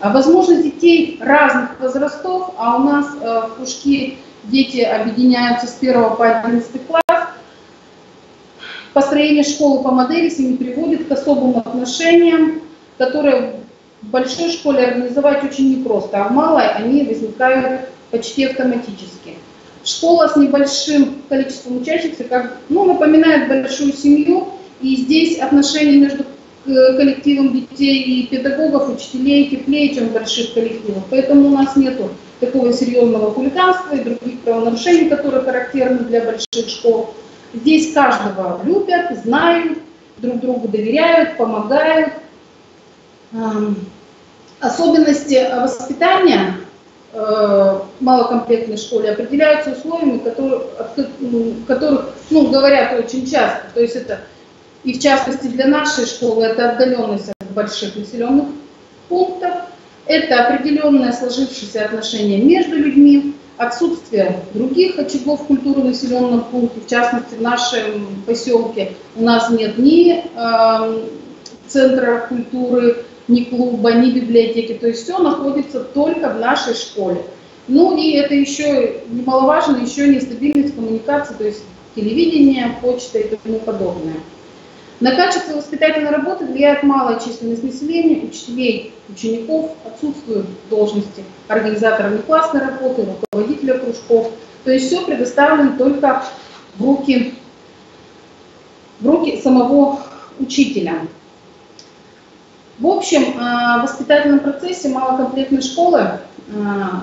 Возможность детей разных возрастов, а у нас в кружке дети объединяются с 1 по 11 класс. Построение школы по модели семьи приводит к особым отношениям, которые в большой школе организовать очень непросто, а в малой они возникают почти автоматически. Школа с небольшим количеством учащихся напоминает большую семью, и здесь отношения между коллективом детей и педагогов, учителей теплее, чем в больших коллективах. Поэтому у нас нет такого серьезного хулиганства и других правонарушений, которые характерны для больших школ. Здесь каждого любят, знают, друг другу доверяют, помогают. Особенности воспитания в малокомплектной школе определяются условиями, которых говорят очень часто. То есть это и в частности для нашей школы это отдаленность от больших населенных пунктов, это определенное сложившееся отношение между людьми, отсутствие других очагов культуры в населенном пункте, в частности в нашем поселке у нас нет ни центра культуры, ни клуба, ни библиотеки, то есть все находится только в нашей школе. И это еще немаловажно, еще нестабильность коммуникации, то есть телевидение, почта и тому подобное. На качество воспитательной работы влияет малая численность населения, учителей, учеников, отсутствуют должности организатора внеклассной работы, руководителя кружков. То есть все предоставлено только в руки самого учителя. В общем, в воспитательном процессе малокомплектной школы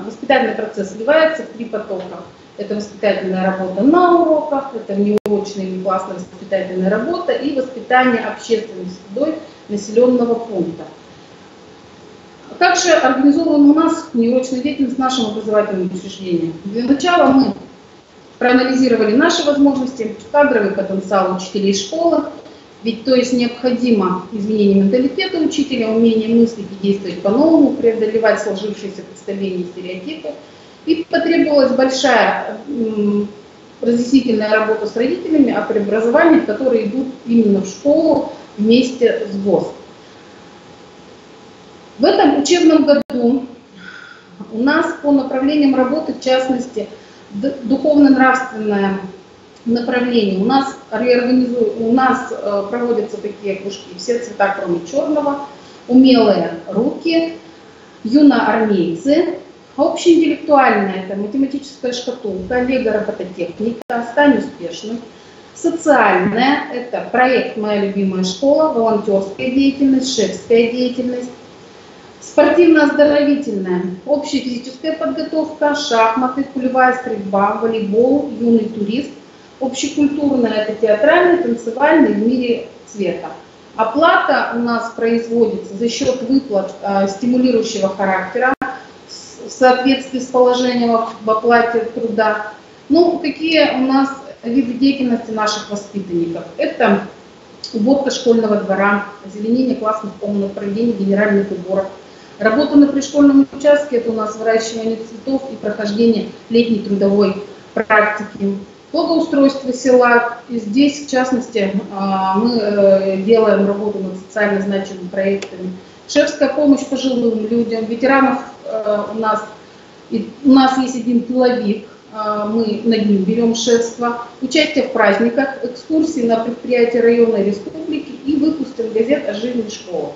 воспитательный процесс сливается в 3 потока. Это воспитательная работа на уроках, это внеурочная и внеклассная воспитательная работа и воспитание общественной средой населенного пункта. Также организована у нас внеурочная деятельность в нашем образовательном учреждении. Для начала мы проанализировали наши возможности, кадровый потенциал учителей школы, ведь то есть необходимо изменение менталитета учителя, умение мыслить и действовать по-новому, преодолевать сложившиеся представления и стереотипы. И потребовалась большая разъяснительная работа с родителями о преобразованиях, которые идут именно в школу вместе с ВОС. В этом учебном году у нас по направлениям работы, в частности, духовно-нравственное направление, у нас проводятся такие кружки «Все цвета, кроме черного», «Умелые руки», «Юноармейцы», общеинтеллектуальная – это математическая шкатулка, лего-робототехника, «Стань успешным», социальная – это проект «Моя любимая школа», волонтерская деятельность, шефская деятельность, спортивно-оздоровительная, общая физическая подготовка, шахматы, кулевая стрельба, волейбол, юный турист, общекультурная – это театральный, танцевальный в мире цвета. Оплата у нас производится за счет выплат стимулирующего характера в соответствии с положением в оплате труда. Ну, какие у нас виды деятельности наших воспитанников? Это уборка школьного двора, озеленение классных комнат, проведение генеральных уборок. Работа на пришкольном участке – это у нас выращивание цветов и прохождение летней трудовой практики. Благоустройство села. И здесь, в частности, мы делаем работу над социально значимыми проектами. Шефская помощь пожилым людям. Ветеранов у нас есть один тыловик, мы над ним берем шефство. Участие в праздниках, экскурсии на предприятия района и республики и выпуск газет о жизни школы.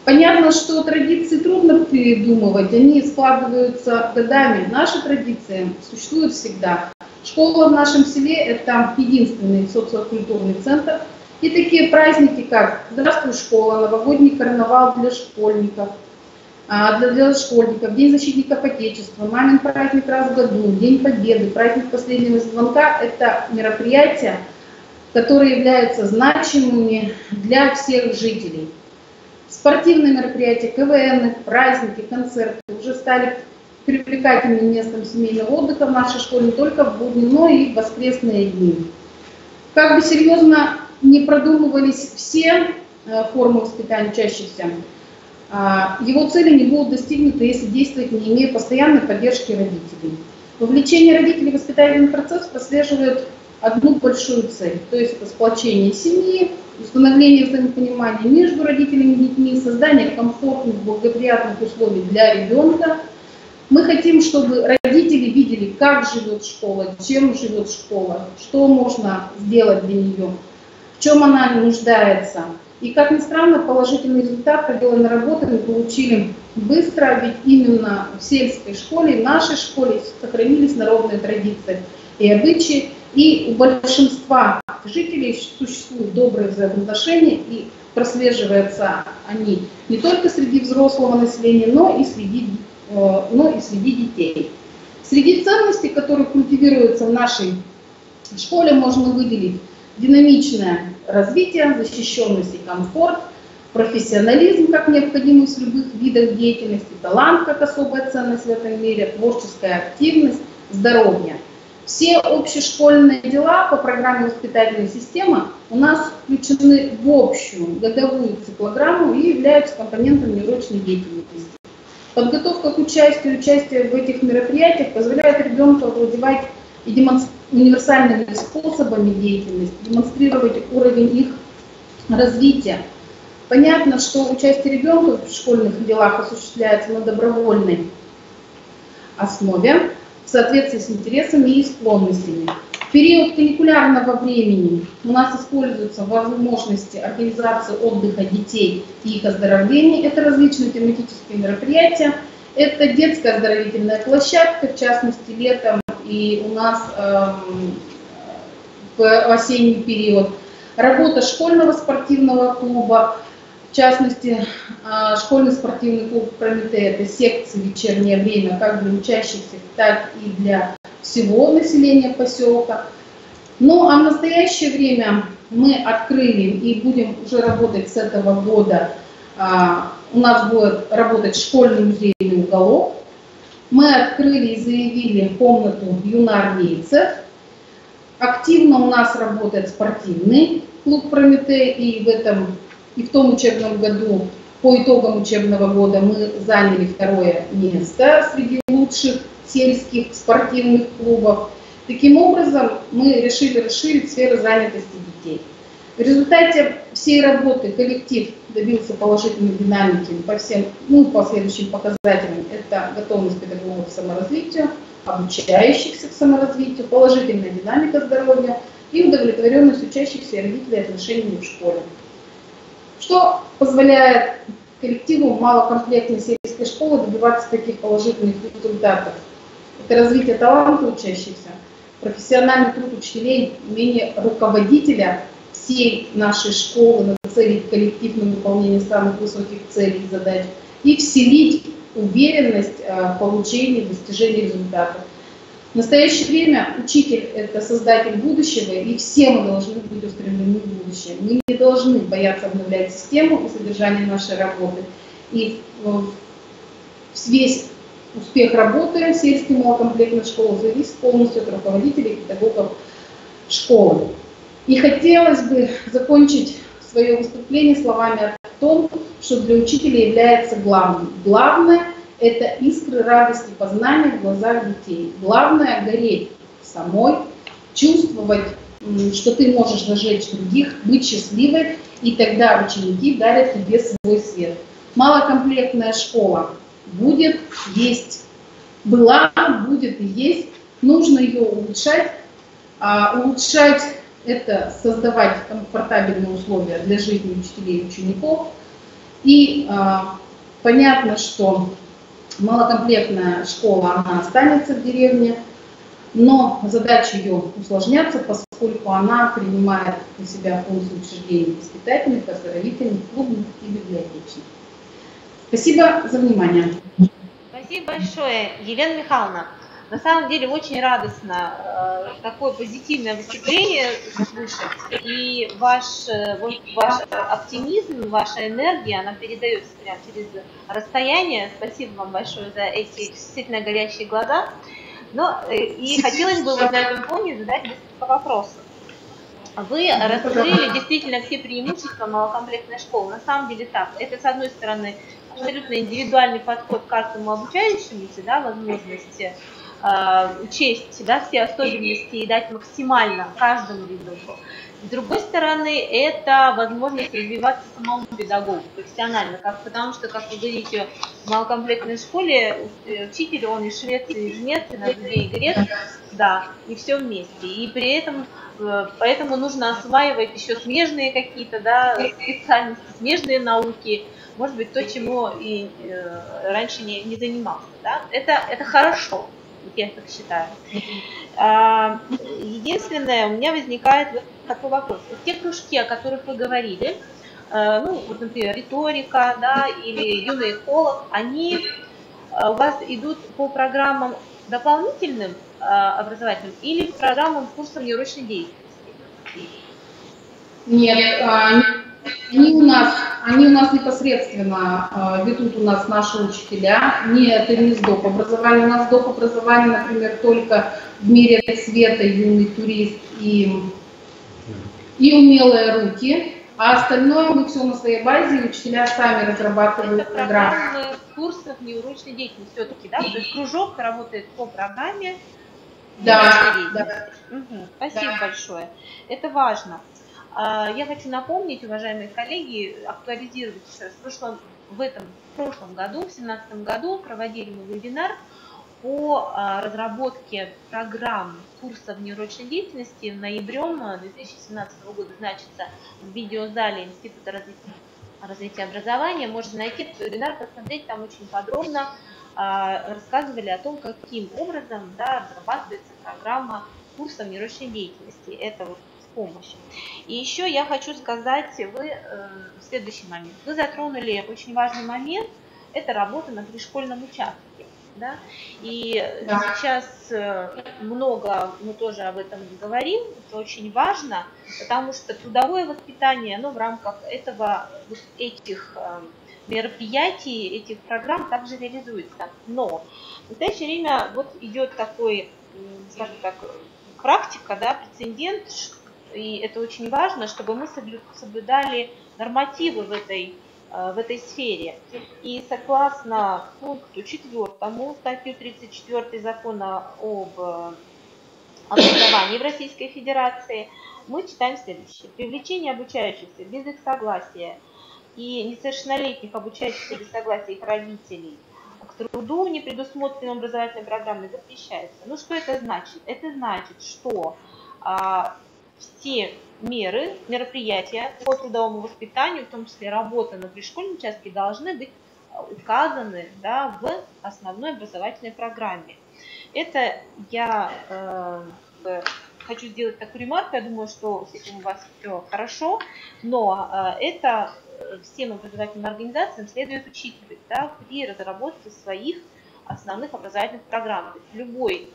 Понятно, что традиции трудно придумывать, они складываются годами. Наши традиции существуют всегда. Школа в нашем селе – это единственный социокультурный центр. И такие праздники, как «Здравствуй, школа», новогодний карнавал для школьников, День защитников Отечества, мамин праздник раз в году, День Победы, праздник последнего звонка – это мероприятия, которые являются значимыми для всех жителей. Спортивные мероприятия, КВН, праздники, концерты уже стали привлекательным местом семейного отдыха в нашей школе не только в будни, но и в воскресные дни. Как бы серьезно не продумывались все формы воспитания учащихся, его цели не будут достигнуты, если действовать, не имея постоянной поддержки родителей. Вовлечение родителей в воспитательный процесс прослеживает одну большую цель, то есть это сплочение семьи, установление взаимопонимания между родителями и детьми, создание комфортных, благоприятных условий для ребенка. Мы хотим, чтобы родители видели, как живет школа, чем живет школа, что можно сделать для нее, в чем она нуждается. И, как ни странно, положительный результат проделанной работы мы получили быстро, ведь именно в сельской школе, в нашей школе сохранились народные традиции и обычаи, и у большинства жителей существуют добрые взаимоотношения, и прослеживаются они не только среди взрослого населения, но и среди детей. Среди ценностей, которые культивируются в нашей школе, можно выделить динамичное развитие, защищенность и комфорт, профессионализм как необходимость в любых видах деятельности, талант как особая ценность в этом мире, творческая активность, здоровье. Все общешкольные дела по программе воспитательной системы у нас включены в общую годовую циклограмму и являются компонентом неурочной деятельности. Подготовка к участию в этих мероприятиях позволяет ребенку овладевать универсальными способами деятельности, демонстрировать уровень их развития. Понятно, что участие ребенка в школьных делах осуществляется на добровольной основе, в соответствии с интересами и склонностями. В период каникулярного времени у нас используются возможности организации отдыха детей и их оздоровления. Это различные тематические мероприятия. Это детская оздоровительная площадка, в частности, летом и у нас в осенний период. Работа школьного спортивного клуба, в частности, школьный спортивный клуб «Прометей» – это секции в вечернее время как для учащихся, так и для всего населения поселка. Ну а в настоящее время мы открыли и будем уже работать с этого года. У нас будет работать школьный музейный уголок. Мы открыли и заявили комнату юноармейцев. Активно у нас работает спортивный клуб «Прометей», и в том учебном году, по итогам учебного года, мы заняли 2-е место среди лучших сельских спортивных клубов. Таким образом, мы решили расширить сферу занятости детей. В результате всей работы коллектив добился положительной динамики по всем, по следующим показателям. Это готовность педагогов к саморазвитию, обучающихся к саморазвитию, положительная динамика здоровья и удовлетворенность учащихся и родителей отношениями в школе. Что позволяет коллективу малокомплектной сельской школы добиваться таких положительных результатов? Это развитие таланта учащихся, профессиональный труд учителей, умение руководителя всей нашей школы нацелить коллектив на выполнение самых высоких целей и задач и вселить уверенность в получении, достижении результатов. В настоящее время учитель – это создатель будущего, и все мы должны быть устремлены в будущее. Мы не должны бояться обновлять систему и содержание нашей работы. И весь успех работы сельской малокомплектной школы зависит полностью от руководителей и педагогов школы. И хотелось бы закончить свое выступление словами о том, что для учителя является главным. Главное – это искры радости познания в глазах детей. Главное – гореть самой, чувствовать, что ты можешь зажечь других, быть счастливой, и тогда ученики дарят тебе свой свет. Малокомплектная школа будет, есть, была, будет и есть. Нужно ее улучшать. Улучшать – это создавать комфортабельные условия для жизни учителей и учеников. И понятно, что малокомплектная школа, она останется в деревне, но задачи ее усложнятся, поскольку она принимает на себя функции учреждений воспитательных, оздоровительных, клубных и библиотечных. Спасибо за внимание. Спасибо большое, Елена Михайловна. На самом деле очень радостно такое позитивное выступление слышать. И ваш оптимизм, ваша энергия, она передается прямо через расстояние. Спасибо вам большое за эти действительно горящие глаза. И хотелось бы вот на этом фоне задать несколько вопросов. Вы раскрыли действительно все преимущества малокомплектной школы. На самом деле так. Это, с одной стороны, абсолютно индивидуальный подход к каждому обучающемуся, да, возможности учесть, да, все особенности и дать максимально каждому ребенку. С другой стороны, это возможность развиваться самому педагогу профессионально, потому что, как вы говорите, в малокомплектной школе учитель, он и швец, и жнец, и на две, и грец, да, и все вместе. И при этом, поэтому нужно осваивать еще смежные какие-то, да, специальности, смежные науки, может быть, то, чему и раньше не занимался. Да? Это хорошо. Я так считаю. Единственное, у меня возникает такой вопрос. Те кружки, о которых вы говорили, вот, например, риторика, да, или юный эколог, они у вас идут по программам дополнительным образовательным или по программам курсов неурочной деятельности? Нет, они у нас непосредственно ведут у нас наши учителя. Это не СДОП образование. У нас СДОП образование, например, только в мире цвета, юный турист и умелые руки. А остальное мы все на своей базе, и учителя сами разрабатывают программы. Это курсов неурочной деятельности все-таки, да? То есть кружок работает по программе неурочной деятельности. Угу. Спасибо большое. Это важно. Я хочу напомнить, уважаемые коллеги, актуализировать еще раз. В прошлом году, в 2017 году, проводили мы вебинар по разработке программ курсов неурочной деятельности. Ноябрем 2017 года значится в видеозале Института развития образования. Можно найти этот вебинар, посмотреть, там очень подробно рассказывали о том, каким образом, да, разрабатывается программа курсов неурочной деятельности. Это вот помощи. И еще я хочу сказать, следующий момент. Вы затронули очень важный момент, это работа на пришкольном участке. Да? И Да. сейчас много мы тоже об этом говорим, это очень важно, потому что трудовое воспитание, оно в рамках вот этих мероприятий, этих программ также реализуется. Но в настоящее время вот идет такой, скажем так, практика, да, прецедент, и это очень важно, чтобы мы соблюдали нормативы в этой сфере. И согласно пункту 4 статью 34 закона об образовании в Российской Федерации мы читаем следующее. Привлечение обучающихся без их согласия и несовершеннолетних обучающихся без согласия их родителей к труду, не предусмотренным образовательной программой, запрещается. Ну, что это значит? Это значит, что все мероприятия по трудовому воспитанию, в том числе работа на пришкольном участке, должны быть указаны, да, в основной образовательной программе. Это я хочу сделать такую ремарку, я думаю, что с этим у вас все хорошо, но это всем образовательным организациям следует учитывать, да, при разработке своих основных образовательных программ. То есть любой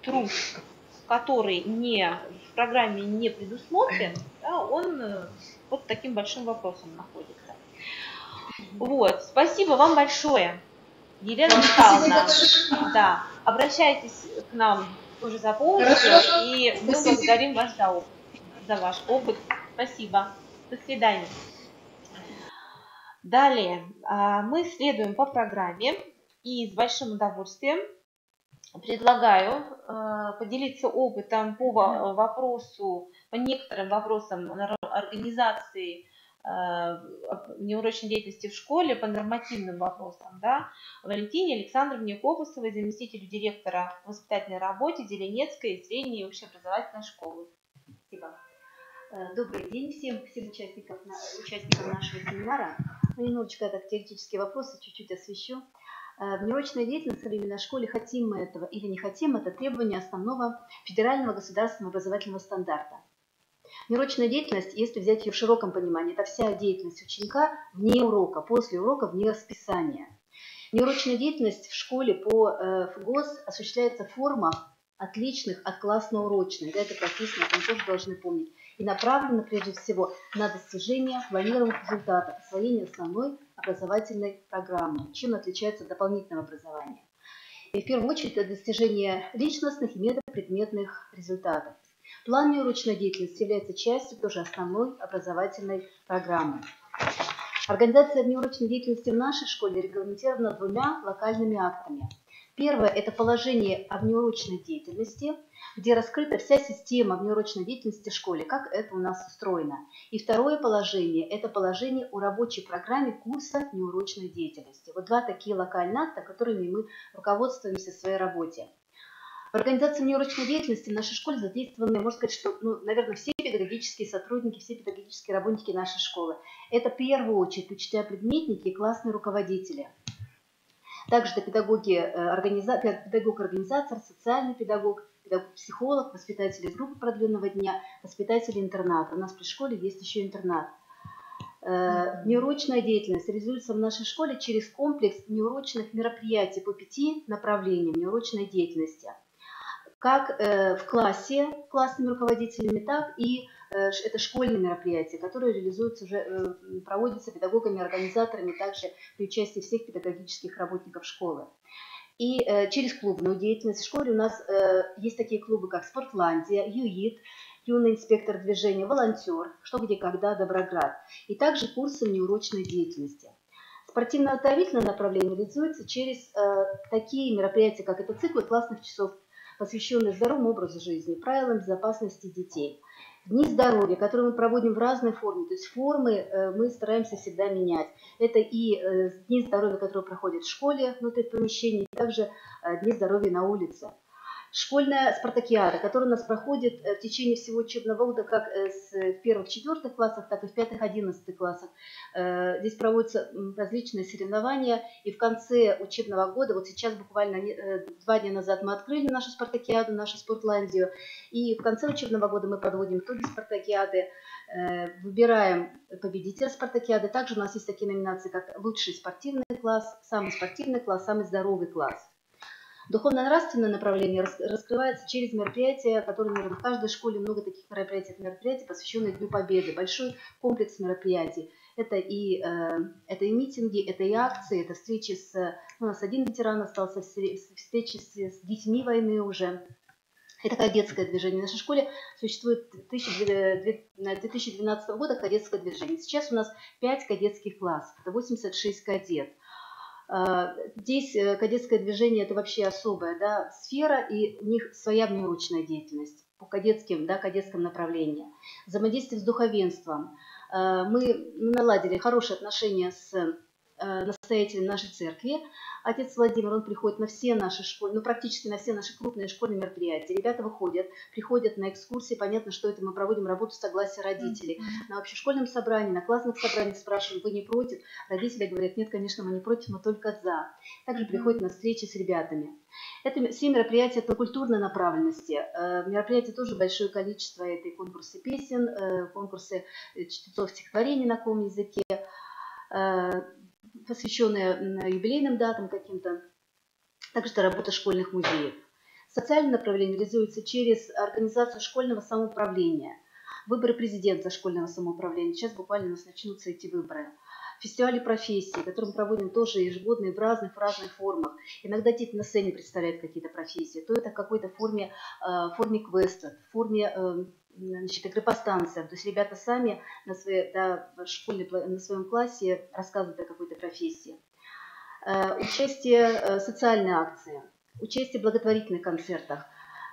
труд, который в программе не предусмотрен, да, он под таким большим вопросом находится. Вот, спасибо вам большое, Елена Михайловна. Да, обращайтесь к нам уже за помощью, и мы благодарим вас за ваш опыт. Спасибо. До свидания. Далее мы следуем по программе, и с большим удовольствием предлагаю поделиться опытом по некоторым вопросам организации неурочной деятельности в школе, по нормативным вопросам, да, Валентине Александровне Копусовой, заместителю директора по воспитательной работе Зеленецкой средней общеобразовательной школы. Спасибо. Добрый день всем участникам нашего семинара. Немножечко так теоретические вопросы чуть-чуть освещу. Внеурочная деятельность в современной школе, хотим мы этого или не хотим, это требование основного федерального государственного образовательного стандарта. Внеурочная деятельность, если взять ее в широком понимании, это вся деятельность ученика вне урока, после урока, вне расписания. Внеурочная деятельность в школе по ФГОС осуществляется в формах, отличных от классно-урочной. Да, это прописано, это мы тоже должны помнить. И направлена прежде всего на достижение планируемых результатов, освоение основной образовательной программы, чем отличается от дополнительного образования. И в первую очередь это достижение личностных и метапредметных результатов. План внеурочной деятельности является частью тоже основной образовательной программы. Организация внеурочной деятельности в нашей школе регламентирована двумя локальными актами. Первое – это положение о внеурочной деятельности, где раскрыта вся система внеурочной деятельности в школе, как это у нас устроено. И второе положение – это положение о рабочей программе курса внеурочной деятельности. Вот два такие локальные акта, которыми мы руководствуемся в своей работе. В организации внеурочной деятельности в нашей школе задействованы, можно сказать, что, наверное, все педагогические сотрудники, все педагогические работники нашей школы. Это в первую очередь учителя-предметники и классные руководители. Также это педагог-организатор, социальный педагог, педагог-психолог, воспитатели группы продленного дня, воспитатели интерната. У нас при школе есть еще интернат. Внеурочная деятельность реализуется в нашей школе через комплекс внеурочных мероприятий по 5 направлениям внеурочной деятельности. Как в классе классными руководителями, так и это школьные мероприятия, которые реализуются уже, проводятся педагогами, организаторами, также при участии всех педагогических работников школы. И через клубную деятельность в школе у нас есть такие клубы, как Спортландия, ЮИД, юный инспектор движения, волонтер, что, где, когда, Доброград. И также курсы внеурочной деятельности. Спортивно-оздоровительное направление реализуется через такие мероприятия, как это циклы классных часов, посвященные здоровому образу жизни, правилам безопасности детей. Дни здоровья, которые мы проводим в разной форме, то есть формы мы стараемся всегда менять. Это и дни здоровья, которые проходят в школе, внутри помещения, и также дни здоровья на улице. Школьная спартакиада, которая у нас проходит в течение всего учебного года, как в первых-четвертых классах, так и в 5-11 классах. Здесь проводятся различные соревнования, и в конце учебного года, вот сейчас буквально 2 дня назад мы открыли нашу спартакиаду, нашу Спортландию, и в конце учебного года мы подводим итоги спартакиады, выбираем победителя спартакиады. Также у нас есть такие номинации, как лучший спортивный класс, самый здоровый класс. Духовно-нравственное направление раскрывается через мероприятия, которые, наверное, в каждой школе много таких мероприятий, посвященных Дню Победы, большой комплекс мероприятий. Это и митинги, это и акции, это встречи у нас один ветеран остался, встречи с детьми войны уже. Это кадетское движение. В нашей школе существует 2012 года кадетское движение. Сейчас у нас 5 кадетских классов, это 86 кадет. Здесь кадетское движение – это вообще особая сфера, и у них своя внеурочная деятельность по кадетским направлениям. Взаимодействие с духовенством. Мы наладили хорошие отношения с настоятелем нашей церкви. Отец Владимир, он приходит на все наши школьные, практически на все наши крупные школьные мероприятия. Ребята приходят на экскурсии. Понятно, что это мы проводим работу согласия родителей. На общешкольном собрании, на классных собраниях спрашиваем, вы не против? Родители говорят, нет, конечно, мы не против, мы только за. Также приходят на встречи с ребятами. Это все мероприятия по культурной направленности. Мероприятий тоже большое количество. Это и конкурсы песен, конкурсы чтецов стихотворений на каком языке, посвященные юбилейным датам каким-то, также это работа школьных музеев. Социальное направление реализуется через организацию школьного самоуправления, выборы президента школьного самоуправления. Сейчас буквально у нас начнутся эти выборы. Фестивали профессий, которые мы проводим тоже ежегодно в разных формах. Иногда дети на сцене представляют какие-то профессии, то это в какой-то форме квеста, в форме игры по станциям. То есть ребята сами на своем классе рассказывают о какой-то профессии. Участие в социальной акции, участие в благотворительных концертах.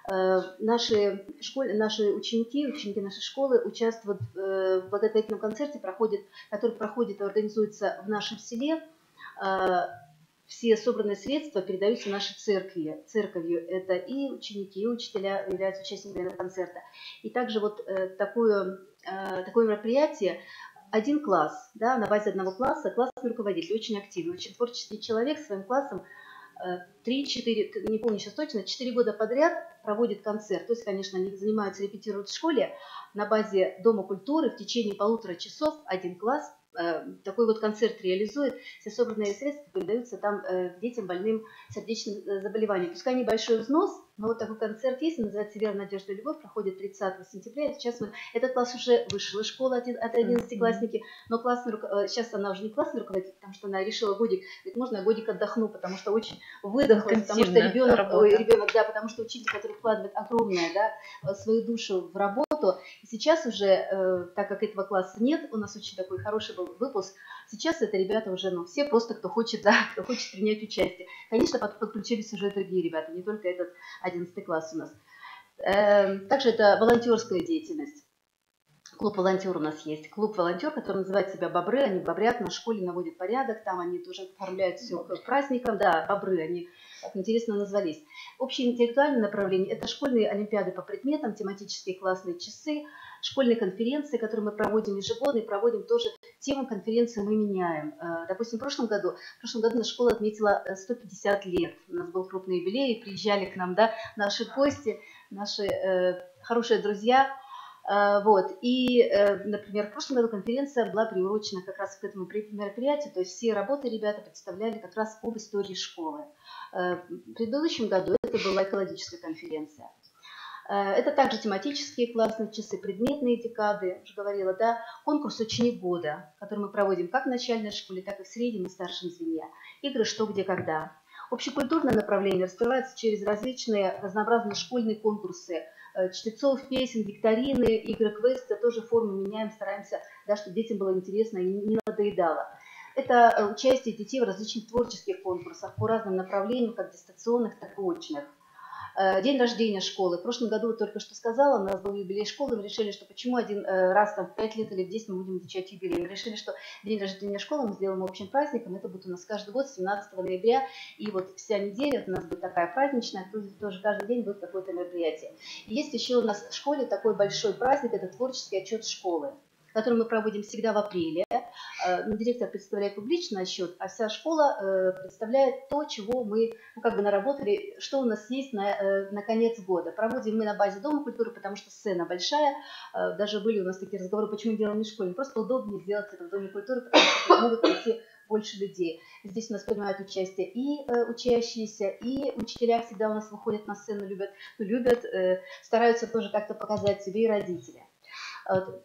Наши ученики нашей школы участвуют в благотворительном концерте, который проходит и организуется в нашем селе. Все собранные средства передаются нашей церковью. Это и ученики, и учителя являются участниками этого концерта. И также такое мероприятие. Один класс, на базе одного класса, классный руководитель, очень активный, очень творческий человек своим классом 3-4, не помню сейчас точно, 4 года подряд проводит концерт. То есть, конечно, они занимаются, репетируют в школе на базе Дома культуры в течение 1,5 часов один класс такой концерт реализует. Все собранные средства передаются там детям, больным сердечным заболеванием. Пускай небольшой взнос, но такой концерт есть, он называется «Вера, надежда, любовь», проходит 30 сентября. Сейчас этот класс уже вышел из школы от 11-классники, но сейчас она уже не классный руководитель, потому что она решила годик, говорит, можно я годик отдохну, потому что очень выдохлась, потому что ребенок, потому что учитель, который вкладывает огромное, свою душу в работу. И сейчас уже, так как этого класса нет, у нас очень такой хороший был выпуск, сейчас это ребята уже, все просто, кто хочет принять участие. Конечно, подключились уже другие ребята, не только этот 11 класс у нас. Также это волонтерская деятельность. Клуб «Волонтер» у нас есть. Клуб «Волонтер», который называет себя «Бобры». Они бобрят, на школе наводят порядок. Там они тоже оформляют все к праздникам. Да, «Бобры», они так интересно назвались. Общее интеллектуальное направление – это школьные олимпиады по предметам, тематические классные часы, школьные конференции, которые мы проводим ежегодно, и проводим тоже тему конференции мы меняем. Допустим, в прошлом году наша школа отметила 150 лет. У нас был крупный юбилей, приезжали к нам наши гости, наши хорошие друзья. И, например, в прошлом году конференция была приурочена как раз к этому мероприятию, то есть все работы ребята представляли как раз об истории школы. В предыдущем году это была экологическая конференция. Это также тематические классные часы, предметные декады, уже говорила, конкурс «Ученик года», который мы проводим как в начальной школе, так и в среднем и старшем звене. Игры «Что, где, когда». Общекультурное направление раскрывается через разнообразные школьные конкурсы, чтецов, песен, викторины, игры, квесты, тоже формы меняем, стараемся, чтобы детям было интересно и не надоедало. Это участие детей в различных творческих конкурсах по разным направлениям, как дистанционных, так и очных. День рождения школы. В прошлом году, только что сказала, у нас был юбилей школы, мы решили, что почему один раз в 5 лет или в 10 мы будем отмечать юбилей. Мы решили, что день рождения школы мы сделаем общим праздником, это будет у нас каждый год 17 ноября, и вся неделя у нас будет такая праздничная, тоже каждый день будет какое-то мероприятие. И есть еще у нас в школе такой большой праздник, это творческий отчет школы, который мы проводим всегда в апреле. Директор представляет публично отчет, а вся школа представляет то, чего мы наработали, что у нас есть на конец года. Проводим мы на базе Дома культуры, потому что сцена большая. Даже были у нас такие разговоры, почему делаем не в школе. Просто удобнее сделать это в Доме культуры, потому что могут прийти больше людей. Здесь у нас принимают участие и учащиеся, и учителя всегда у нас выходят на сцену, любят, стараются тоже как-то показать себе и родители.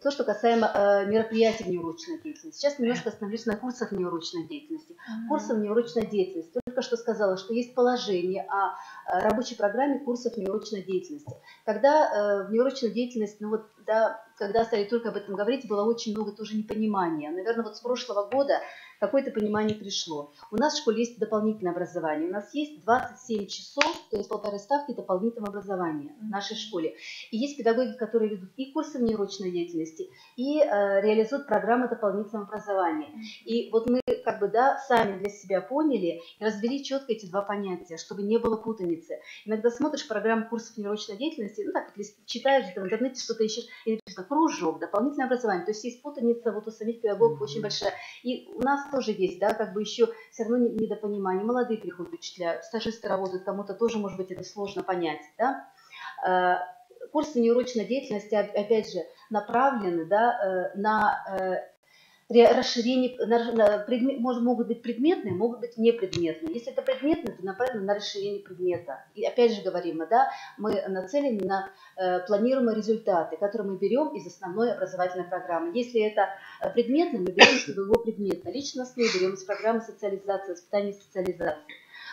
То, что касаемо мероприятий внеурочной деятельности. Сейчас немножко остановлюсь на курсах внеурочной деятельности. Курсы внеурочной деятельности. Только что сказала, что есть положение о рабочей программе курсов внеурочной деятельности. Когда внеурочная деятельность, ну вот, да, когда стали только об этом говорить, было очень много тоже непонимания. Наверное, вот с прошлого года какое-то понимание пришло. У нас в школе есть дополнительное образование. У нас есть 27 часов, то есть 1,5 ставки дополнительного образования в нашей школе. И есть педагоги, которые ведут и курсы внеурочной деятельности, и реализуют программы дополнительного образования. И вот мы как бы, да, сами для себя поняли и развели четко эти два понятия, чтобы не было путаницы. Иногда смотришь программу курсов внеурочной деятельности, ну так, если читаешь в интернете, что-то ищешь, и написано кружок, дополнительное образование. То есть есть путаница вот у самих педагогов очень большая. И у нас тоже есть, да, как бы еще все равно недопонимание. Молодые приходят учителя, стажисты работают, кому-то тоже, может быть, это сложно понять, да. Курсы внеурочной деятельности, опять же, направлены, да, на расширение, могут быть предметные, могут быть непредметные. Если это предметные, то направлено на расширение предмета. И опять же говорим, да, мы нацелены на планируемые результаты, которые мы берем из основной образовательной программы. Если это предметный, мы берем из своего предмета. Личностные берем из программы социализации, воспитания и социализации.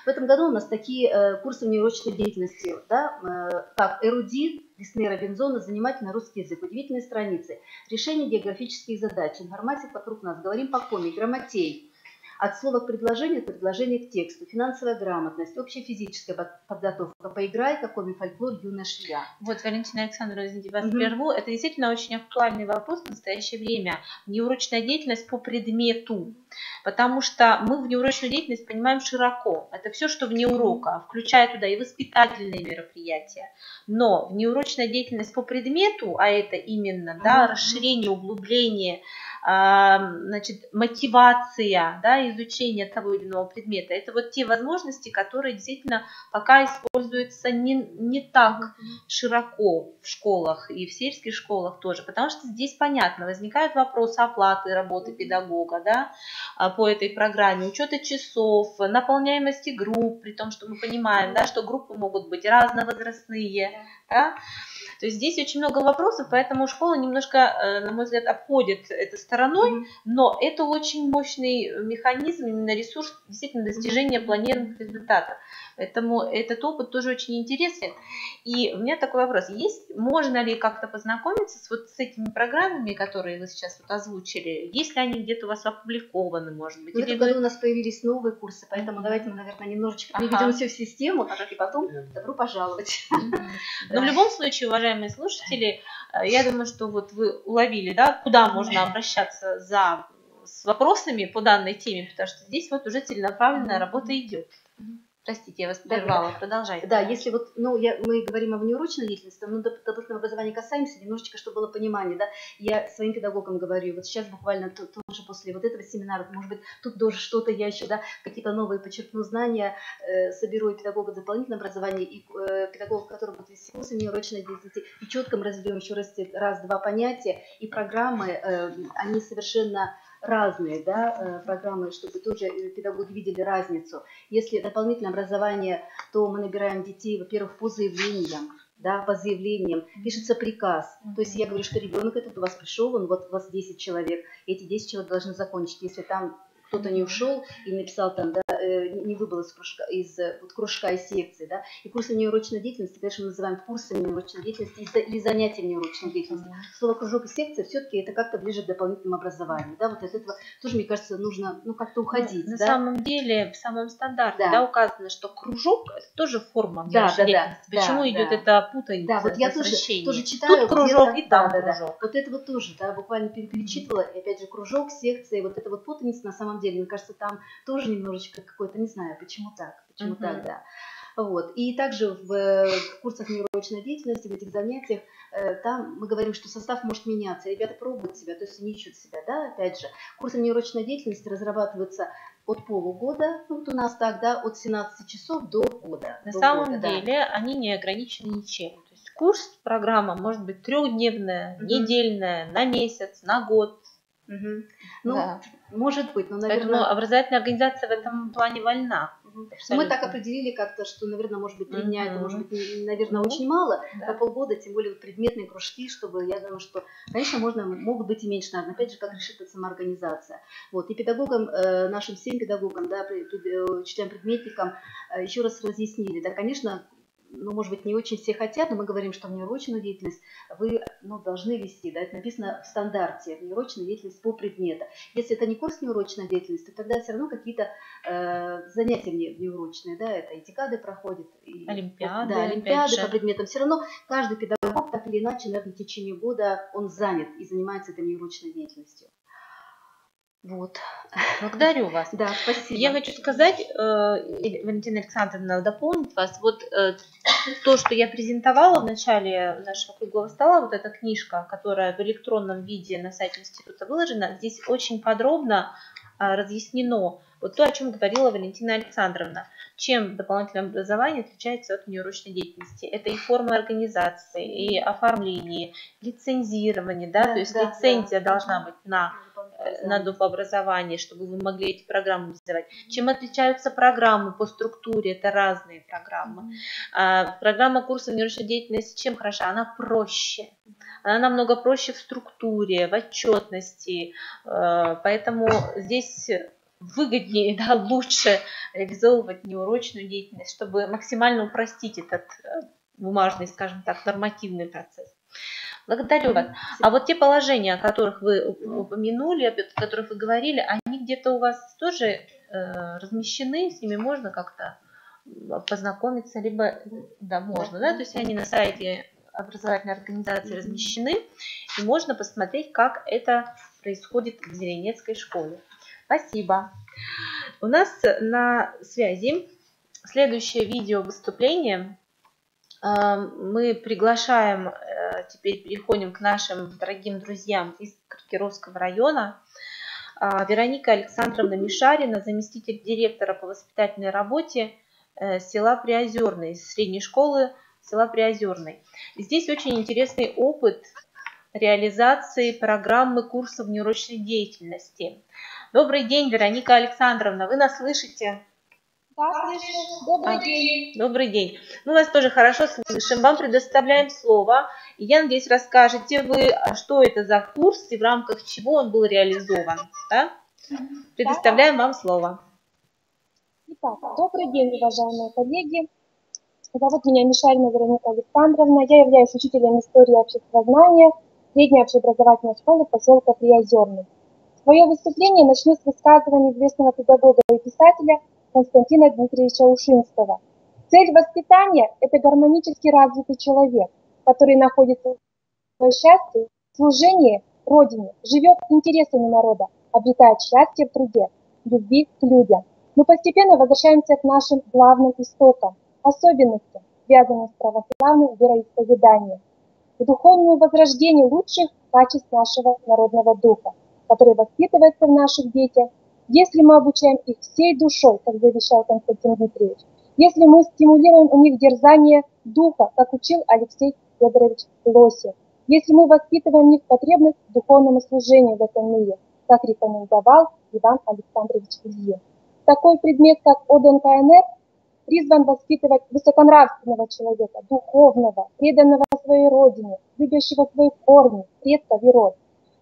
В этом году у нас такие курсы внеурочной деятельности, да, как эрудит, Диснея Робинзона, занимательный русский язык, удивительные страницы, решение географических задач, информатика вокруг нас, говорим по коме, грамотей, от слова к предложению, от предложения к тексту, финансовая грамотность, общая физическая подготовка, поиграй, какой фольклор, юная швея. Вот, Валентина Александровна, извините, вас прерву. Это действительно очень актуальный вопрос в настоящее время. Внеурочная деятельность по предмету. Потому что мы внеурочную деятельность понимаем широко. Это все, что вне урока, включая туда и воспитательные мероприятия. Но внеурочная деятельность по предмету, а это именно, да, расширение, углубление, значит, мотивация, да, изучение того или иного предмета. Это вот те возможности, которые действительно пока используются не так широко в школах и в сельских школах тоже, потому что здесь понятно, возникают вопросы оплаты работы педагога, да, по этой программе, учета часов, наполняемости групп, при том, что мы понимаем, да, что группы могут быть разновозрастные, да. То есть здесь очень много вопросов, поэтому школа немножко, на мой взгляд, обходит это стороной, но это очень мощный механизм, именно ресурс действительно достижения планируемых результатов. Поэтому этот опыт тоже очень интересен. И у меня такой вопрос. Можно ли как-то познакомиться с этими программами, которые вы сейчас вот озвучили? Есть ли они где-то у вас опубликованы, может быть? В этом году у нас появились новые курсы, поэтому давайте мы, наверное, немножечко приведем все в систему, и потом добро пожаловать. Но в любом случае, уважаемые слушатели, я думаю, что вот вы уловили, да, куда можно обращаться с вопросами по данной теме, потому что здесь вот уже целенаправленная работа идет. Простите, я вас прервала, продолжайте. Да, если вот, ну, мы говорим о внеурочной деятельности, но дополнительного образования касаемся, немножечко, чтобы было понимание, да, я своим педагогам говорю, вот сейчас буквально тоже после вот этого семинара, может быть, тут тоже что-то я еще, да, какие-то новые подчеркну знания, соберу и педагогов дополнительного образования, и педагогов, которые будут вести курсы внеурочной деятельности, и четко мы разберем еще раз-два понятия, и программы, они совершенно разные, да, программы, чтобы тоже педагоги видели разницу. Если дополнительное образование, то мы набираем детей, во-первых, по заявлениям, да, по заявлениям, пишется приказ. То есть я говорю, что ребенок этот у вас пришел, вот у вас 10 человек, эти 10 человек должны закончить. Если там кто-то не ушел и написал там, да, не выбыл из кружка и секции, да, и курсы внеурочной деятельности, конечно, мы называем курсами внеурочной деятельности или занятия внеурочной деятельности. Слово кружок и секция все-таки это как-то ближе к дополнительному образованию, да, вот от этого тоже, мне кажется, нужно, ну, как-то уходить. На самом деле, в самом стандарте, да, указано, что кружок это тоже форма внеурочной деятельности. Почему идет эта путаница? Да, вот я тоже читаю. Тут кружок и там кружок. Вот это вот тоже, да, буквально перечитывала, и опять же кружок, секция, вот это вот путаница на самом деле, мне кажется, там тоже немножечко какой-то, не знаю, почему так, да. Вот. И также в курсах внеурочной деятельности, в этих занятиях, там мы говорим, что состав может меняться, ребята пробуют себя, то есть они ищут себя, да, опять же. Курсы внеурочной деятельности разрабатываются от полугода, вот у нас так, да, от 17 часов до года. На самом деле они не ограничены ничем. То есть курс, программа может быть трехдневная, недельная, на месяц, на год. Ну, Может быть, но, Поэтому наверное... образовательная организация в этом плане вольна. Мы так определили как-то, что, наверное, может быть, 3 дня, это может быть, наверное, очень мало, да. на полгода, тем более предметные кружки, чтобы, я думаю, что, конечно, могут быть и меньше, наверное, опять же, как решит эта самоорганизация. Вот, и педагогам, нашим всем педагогам, да, учителям-предметникам еще раз разъяснили, да, конечно, ну, может быть, не очень все хотят, но мы говорим, что внеурочную деятельность вы должны вести, да, это написано в стандарте, внеурочная деятельность по предмету. Если это не курс внеурочной деятельности, то тогда все равно какие-то занятия внеурочные, да, это и декады проходят, и, олимпиады, да, олимпиады по предметам. Все равно каждый педагог так или иначе, наверное, в течение года он занят и занимается этой внеурочной деятельностью. Вот. Благодарю вас. Да, спасибо. Я хочу сказать, Валентина Александровна, дополнить вас. Вот то, что я презентовала в начале нашего круглого стола, вот эта книжка, которая в электронном виде на сайте института выложена, здесь очень подробно разъяснено вот то, о чем говорила Валентина Александровна. Чем дополнительное образование отличается от внеурочной деятельности? Это и форма организации, и оформление, лицензирование, да, то есть лицензия должна быть на доп. Образование, чтобы вы могли эти программы реализовать. Чем отличаются программы по структуре? Это разные программы. Программа курса внеурочной деятельности чем хороша? Она проще. Она намного проще в структуре, в отчетности. Поэтому здесь выгоднее, да, лучше реализовывать неурочную деятельность, чтобы максимально упростить этот бумажный, скажем так, нормативный процесс. Благодарю вас. А вот те положения, о которых вы упомянули, о которых вы говорили, они где-то у вас тоже размещены, с ними можно как-то познакомиться, либо, да, можно, да, то есть они на сайте образовательной организации размещены, и можно посмотреть, как это происходит в Зеленецкой школе. Спасибо. У нас на связи следующее видео выступление. Мы приглашаем, теперь переходим к нашим дорогим друзьям из Кировского района. Вероника Александровна Мишарина, заместитель директора по воспитательной работе села Приозерное, средней школы села Приозерное. Здесь очень интересный опыт реализации программы курса внеурочной деятельности. Добрый день, Вероника Александровна, вы нас слышите? Да, слышу. Добрый день. Добрый день. Мы вас тоже хорошо слышим. Вам предоставляем слово. И я надеюсь, расскажете вы, что это за курс и в рамках чего он был реализован. Да? Предоставляем вам слово. Итак, добрый день, уважаемые коллеги. Зовут меня Мишарина Вероника Александровна. Я являюсь учителем истории обществознания средней общеобразовательной школы поселка Приозерный. Свое выступление начну с высказывания известного педагога и писателя Константина Дмитриевича Ушинского. Цель воспитания – это гармонически развитый человек, который находится в счастье, в служении Родине, живет интересами народа, обретает счастье в труде, любви к людям. Мы постепенно возвращаемся к нашим главным истокам, особенностям, связанным с православным вероисповеданием, к духовному возрождению лучших качеств нашего народного духа, который воспитывается в наших детях, если мы обучаем их всей душой, как завещал Константин Дмитриевич, если мы стимулируем у них дерзание духа, как учил Алексей Федорович Лосев, если мы воспитываем в них потребность к духовному служению в этом мире, как рекомендовал Иван Александрович Ильин. Такой предмет, как ОДНКНР, призван воспитывать высоконравственного человека, духовного, преданного своей родине, любящего свои корни, предков и род.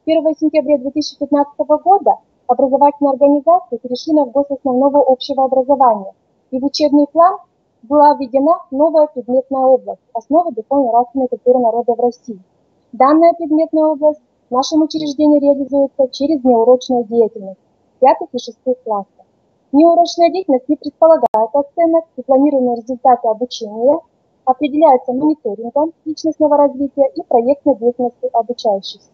1 сентября 2015 года образовательные организации перешли на ВГОС основного общего образования, и в учебный план была введена новая предметная область – основы духовно-нравственной культуры народа в России. Данная предметная область в нашем учреждении реализуется через неурочную деятельность 5 и 6 классов. Неурочная деятельность не предполагает оценок и планируемые результаты обучения, определяются мониторингом личностного развития и проектной деятельностью обучающихся.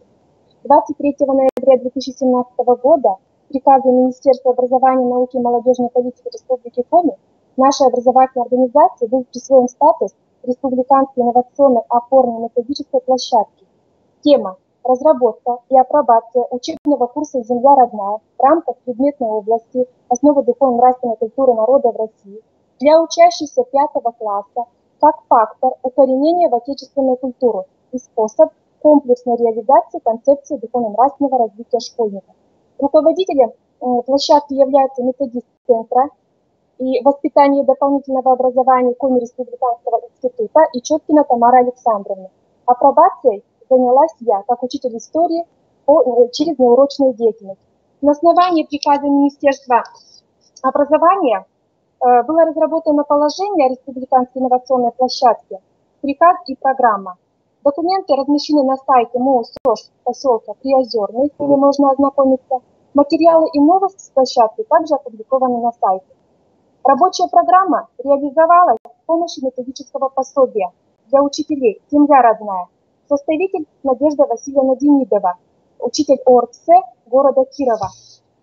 23 ноября 2017 года приказом Министерства образования, науки и молодежной политики Республики Коми нашей образовательной организации был присвоен статус республиканской инновационной опорной методической площадки. Тема «Разработка и апробация учебного курса «Земля родная» в рамках предметной области основы духовно-нравственной культуры народа в России для учащихся 5 класса как фактор укоренения в отечественную культуру и способ комплексной реализации концепции духовно-нравственного развития школьников. Руководителем площадки являются методист центра и воспитание дополнительного образования Коми Республиканского института и Четкина Тамара Александровна. Апробацией занялась я, как учитель истории, через неурочную деятельность. На основании приказа Министерства образования было разработано положение о республиканской инновационной площадке, приказ и программа. Документы размещены на сайте МОУ СОЖ поселка Приозерный, с ними можно ознакомиться. Материалы и новости с площадки также опубликованы на сайте. Рабочая программа реализовалась с помощью методического пособия для учителей «Земля родная». Составитель Надежда Васильевна Демидова, учитель ОРЦ города Кирова,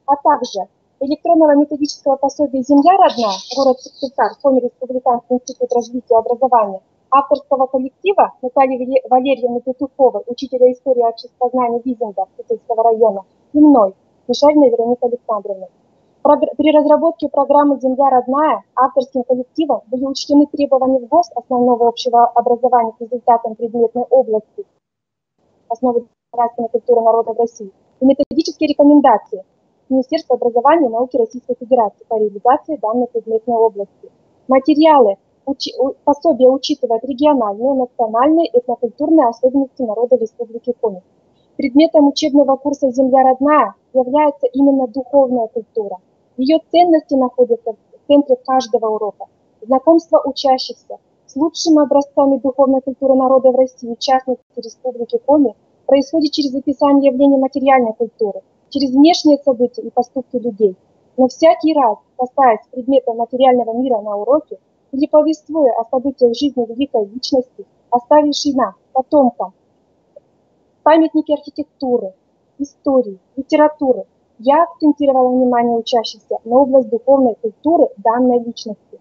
а также электронного методического пособия «Земля родная», город Сыктывкар, Коми Республиканский институт развития и образования, авторского коллектива Натальи Валерьевны Петуховой, учителя истории обществознания Визенда Путильского района, и мной, Мишариной Вероникой Александровной. При разработке программы «Земля родная» авторским коллективом были учтены требования в ГОС основного общего образования к результатам предметной области, основы нравственной культуры народов России, и методические рекомендации Министерства образования и науки Российской Федерации по реализации данной предметной области. Материалы пособия учитывают региональные, национальные, этнокультурные особенности народа Республики Коми. Предметом учебного курса «Земля родная» является именно духовная культура. Ее ценности находятся в центре каждого урока. Знакомство учащихся с лучшими образцами духовной культуры народа в России, в частности Республики Коми, происходит через описание явлений материальной культуры, через внешние события и поступки людей. Но всякий раз, касаясь предмета материального мира на уроке или повествуя о событиях жизни великой личности, оставившей нам, потомкам, памятники архитектуры, истории, литературы, я акцентировала внимание учащихся на область духовной культуры данной личности.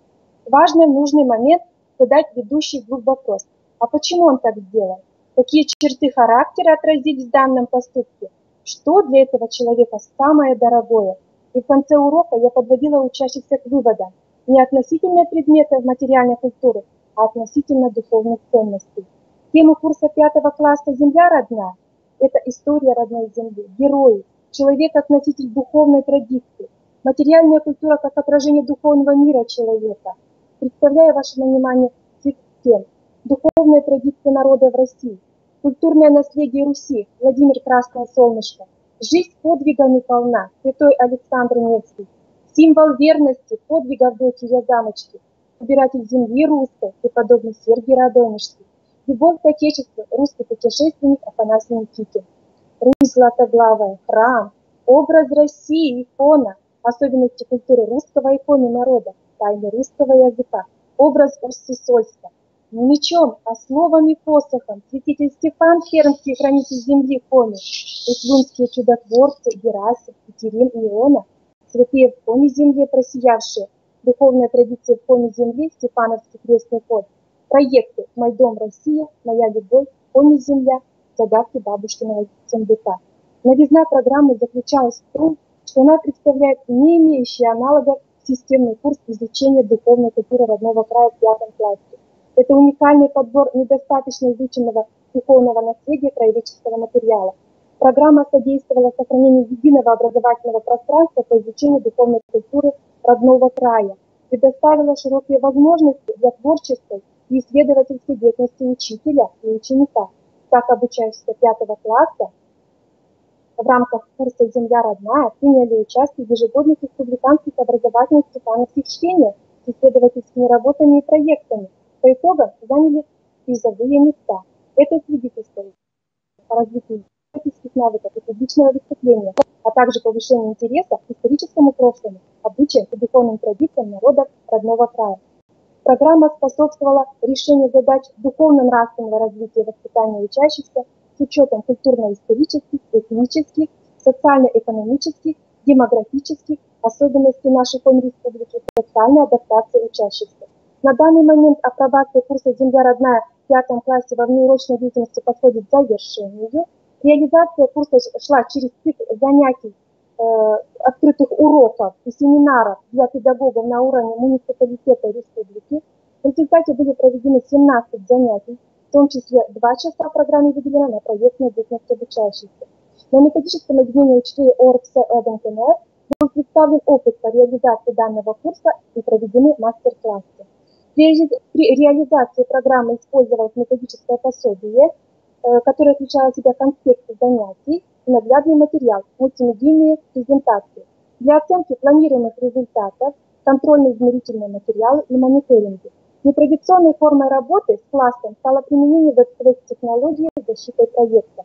Важный нужный момент задать ведущий вдруг вопрос: а почему он так сделал? Какие черты характера отразились в данном поступке? Что для этого человека самое дорогое? И в конце урока я подводила учащихся к выводам не относительно предметов материальной культуры, а относительно духовных ценностей. Тему курса 5 класса «Земля родная» – это история родной земли, герои, человек как носитель духовной традиции, материальная культура как отражение духовного мира человека. Представляю вашему вниманию цикл тем: духовная традиция народа в России, культурное наследие Руси, Владимир Красное Солнышко, жизнь подвигами полна, святой Александр Невский, символ верности, подвиг Авдотьи Язамочки, собиратель земли русской, преподобный Сергий Радонежский, любовь к Отечеству, русский путешественник Афанасий Никитин, Русь златоглавая, храм, образ России, икона, особенности культуры русского и коми народа, тайны русского языка, образ Усть-Сысольска. Не мечом, а словом и посохом святитель Стефан Фермский, хранитель земли Коми, усть-лунские чудотворцы Герасим, Екатерин и Иона, святые в Коми земле просиявшие, духовная традиция в Коми земле, Степановский крестный ход, проекты «Мой дом Россия», «Моя любовь», «Коми земля», загадки бабушкиного сундука. Новизна программы заключалась в том, что она представляет не имеющий аналогов системный курс изучения духовной культуры родного края в 5 классе. Это уникальный подбор недостаточно изученного духовного наследия краеведческого материала. Программа содействовала сохранению единого образовательного пространства по изучению духовной культуры родного края, предоставила широкие возможности для творческой и исследовательской деятельности учителя и ученика. Так обучающиеся 5 класса в рамках курса «Земля родная» приняли участие в ежегодных республиканских образовательных степановских чтениях с исследовательскими работами и проектами. По итогам заняли призовые места. Это свидетельствует о развитии исследовательских навыков и публичного выступления, а также повышению интереса к историческому прошлому, обычаям и духовным традициям народов родного края. Программа способствовала решению задач духовно-нравственного развития и воспитания учащихся с учетом культурно-исторических, этнических, социально-экономических, демографических особенностей нашей Коми-республики и социальной адаптации учащихся. На данный момент апробация курса «Земля родная» в 5 классе во внеурочной деятельности подходит к завершению. Реализация курса шла через цикл занятий, открытых уроков и семинаров для педагогов на уровне муниципалитета и республики. В результате были проведены 17 занятий, в том числе 2 часа в программе выделено на проектную деятельность обучающихся. На методическом объединении учителей ОРЦ ЭДНКНР был представлен опыт по реализации данного курса и проведены мастер-классы. При реализации программы использовалось методическое пособие, которое включало в себя конспекты занятий и наглядный материал, мультимедийные презентации. Для оценки планируемых результатов, контрольно-измерительные материалы и мониторинги. Нетрадиционной формой работы с классом стало применение веб-технологии защиты проекта.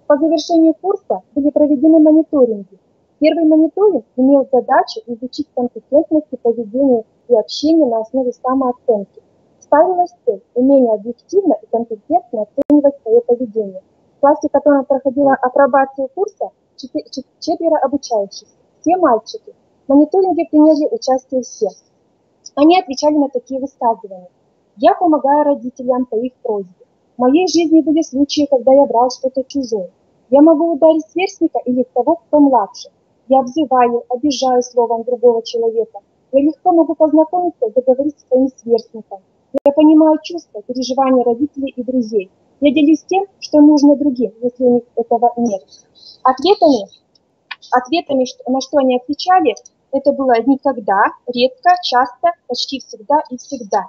По завершению курса были проведены мониторинги. Первый мониторинг имел задачу изучить компетентности поведения и общения на основе самооценки. Ставилась цель умение объективно и компетентно оценивать свое поведение. В классе, в котором проходила апробацию курса, 4 обучающихся, все мальчики. В мониторинге приняли участие все. Они отвечали на такие высказывания. Я помогаю родителям по их просьбе. В моей жизни были случаи, когда я брал что-то чужое. Я могу ударить сверстника или того, кто младше. Я обзываю, обижаю словом другого человека. Я легко могу познакомиться и договориться с своим сверстником. Я понимаю чувства, переживания родителей и друзей. Я делюсь тем, что нужно другим, если у них этого нет. Ответами, на что они отвечали, это было никогда, редко, часто, почти всегда и всегда.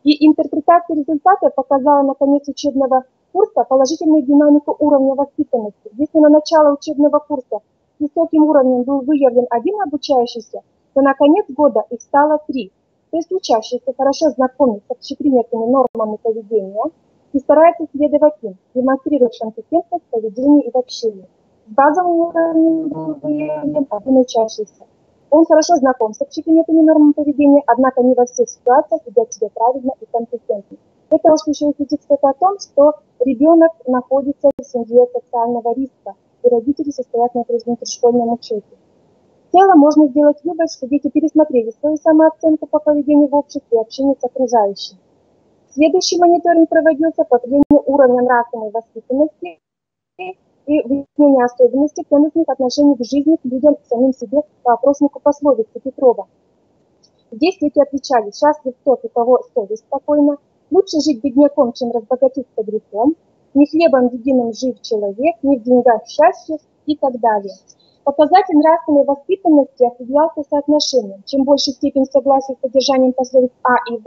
И интерпретация результата показала на конец учебного курса положительную динамику уровня воспитанности. Если на начало учебного курса с высоким уровнем был выявлен один обучающийся, то на конец года их стало 3. То есть учащиеся хорошо знакомы с общепринятыми нормами поведения и стараются следовать им, демонстрируя компетентность в поведении и в общении. С базовым уровнем был выявлен один учащийся. Он хорошо знаком с общепринятыми нормами поведения, однако не во всех ситуациях ведет себя правильно и компетентно. Это уж еще и свидетельствует о том, что ребенок находится в семье социального риска, и родители состоят на предшкольном учете. В целом можно сделать вывод, что дети пересмотрели свою самооценку по поведению в обществе и общению с окружающими. Следующий мониторинг проводился по определению уровня нравственной воспитанности и выяснение особенностей ценностных отношений в жизни к людям и самим себе по опроснику пословицы Петрова. Здесь дети отвечали: счастлив тот, у кого совесть спокойна, лучше жить бедняком, чем разбогатиться грехом, не хлебом единым жив человек, не в деньгах счастье и так далее. Показатель нравственной воспитанности определялся соотношением. Чем больше степень согласия с содержанием пословиц А и В,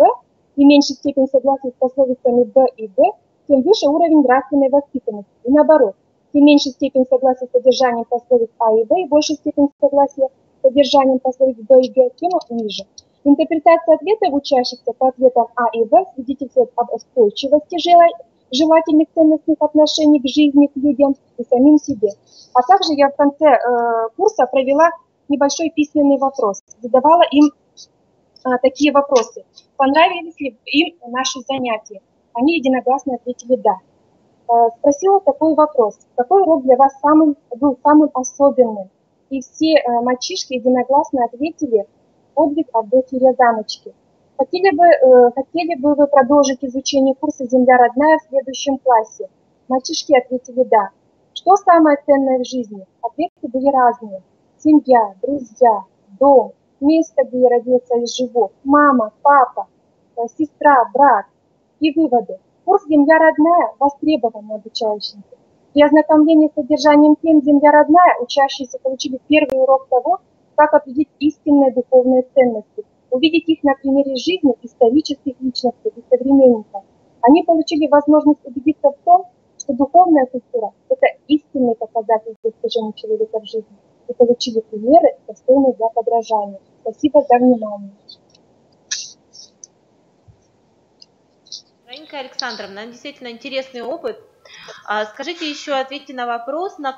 и меньше степень согласия с пословицами Б и Г, тем выше уровень нравственной воспитанности. И наоборот, тем меньше степень согласия с содержанием пословиц А и В, и больше степень согласия с содержанием пословиц Б и Г, тем ниже. Интерпретация ответов учащихся по ответам А и В свидетельствует об устойчивости желательных ценностных отношений к жизни, к людям и самим себе. А также я в конце курса провела небольшой письменный вопрос, задавала им такие вопросы. Понравились ли им наши занятия? Они единогласно ответили «да». Спросила такой вопрос: какой урок для вас был самым особенным? И все мальчишки единогласно ответили: подвиг Авдотьи Рязаночки. Хотели бы вы продолжить изучение курса «Земля родная» в следующем классе? Мальчишки ответили «да». Что самое ценное в жизни? Ответы были разные. Семья, друзья, дом, место, где я родился и живу, мама, папа, сестра, брат. И выводы. Курс «Земля родная» востребован обучающимся. При ознакомлении с содержанием тем «Земля родная» учащиеся получили первый урок того, как определить истинные духовные ценности, увидеть их на примере жизни исторических личностей и современников. Они получили возможность убедиться в том, что духовная культура – это истинный показатель достижения человека в жизни, и получили примеры, достойные для подражания. Спасибо за внимание. Вероника Александровна, действительно интересный опыт. Скажите еще, ответьте на вопрос, на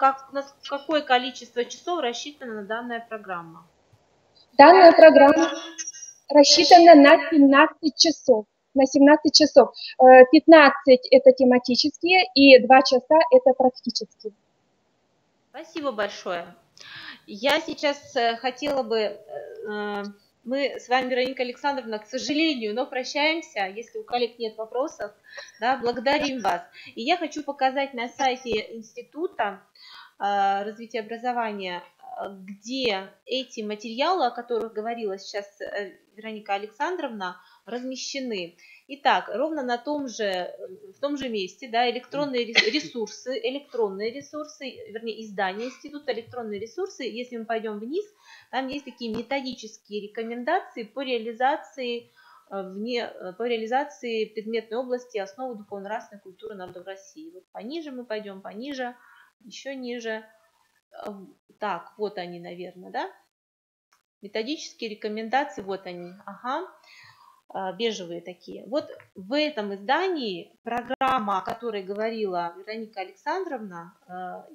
какое количество часов рассчитана данная программа? Данная программа рассчитана на 17 часов. На 17 часов. 15 это тематические и 2 часа это практические. Спасибо большое. Я сейчас хотела бы... Мы с вами, Вероника Александровна, к сожалению, но прощаемся, если у коллег нет вопросов. Да, благодарим вас. И я хочу показать на сайте Института развития образования где эти материалы, о которых говорила сейчас Вероника Александровна, размещены. Итак, ровно в том же месте, да, электронные ресурсы, вернее, издание института, электронные ресурсы. Если мы пойдем вниз, там есть такие методические рекомендации по реализации предметной области основы духовно-нравственной культуры народов России. Вот пониже мы пойдем, пониже, еще ниже. Так, вот они, наверное, да? Методические рекомендации, вот они, ага, бежевые такие. Вот в этом издании программа, о которой говорила Вероника Александровна,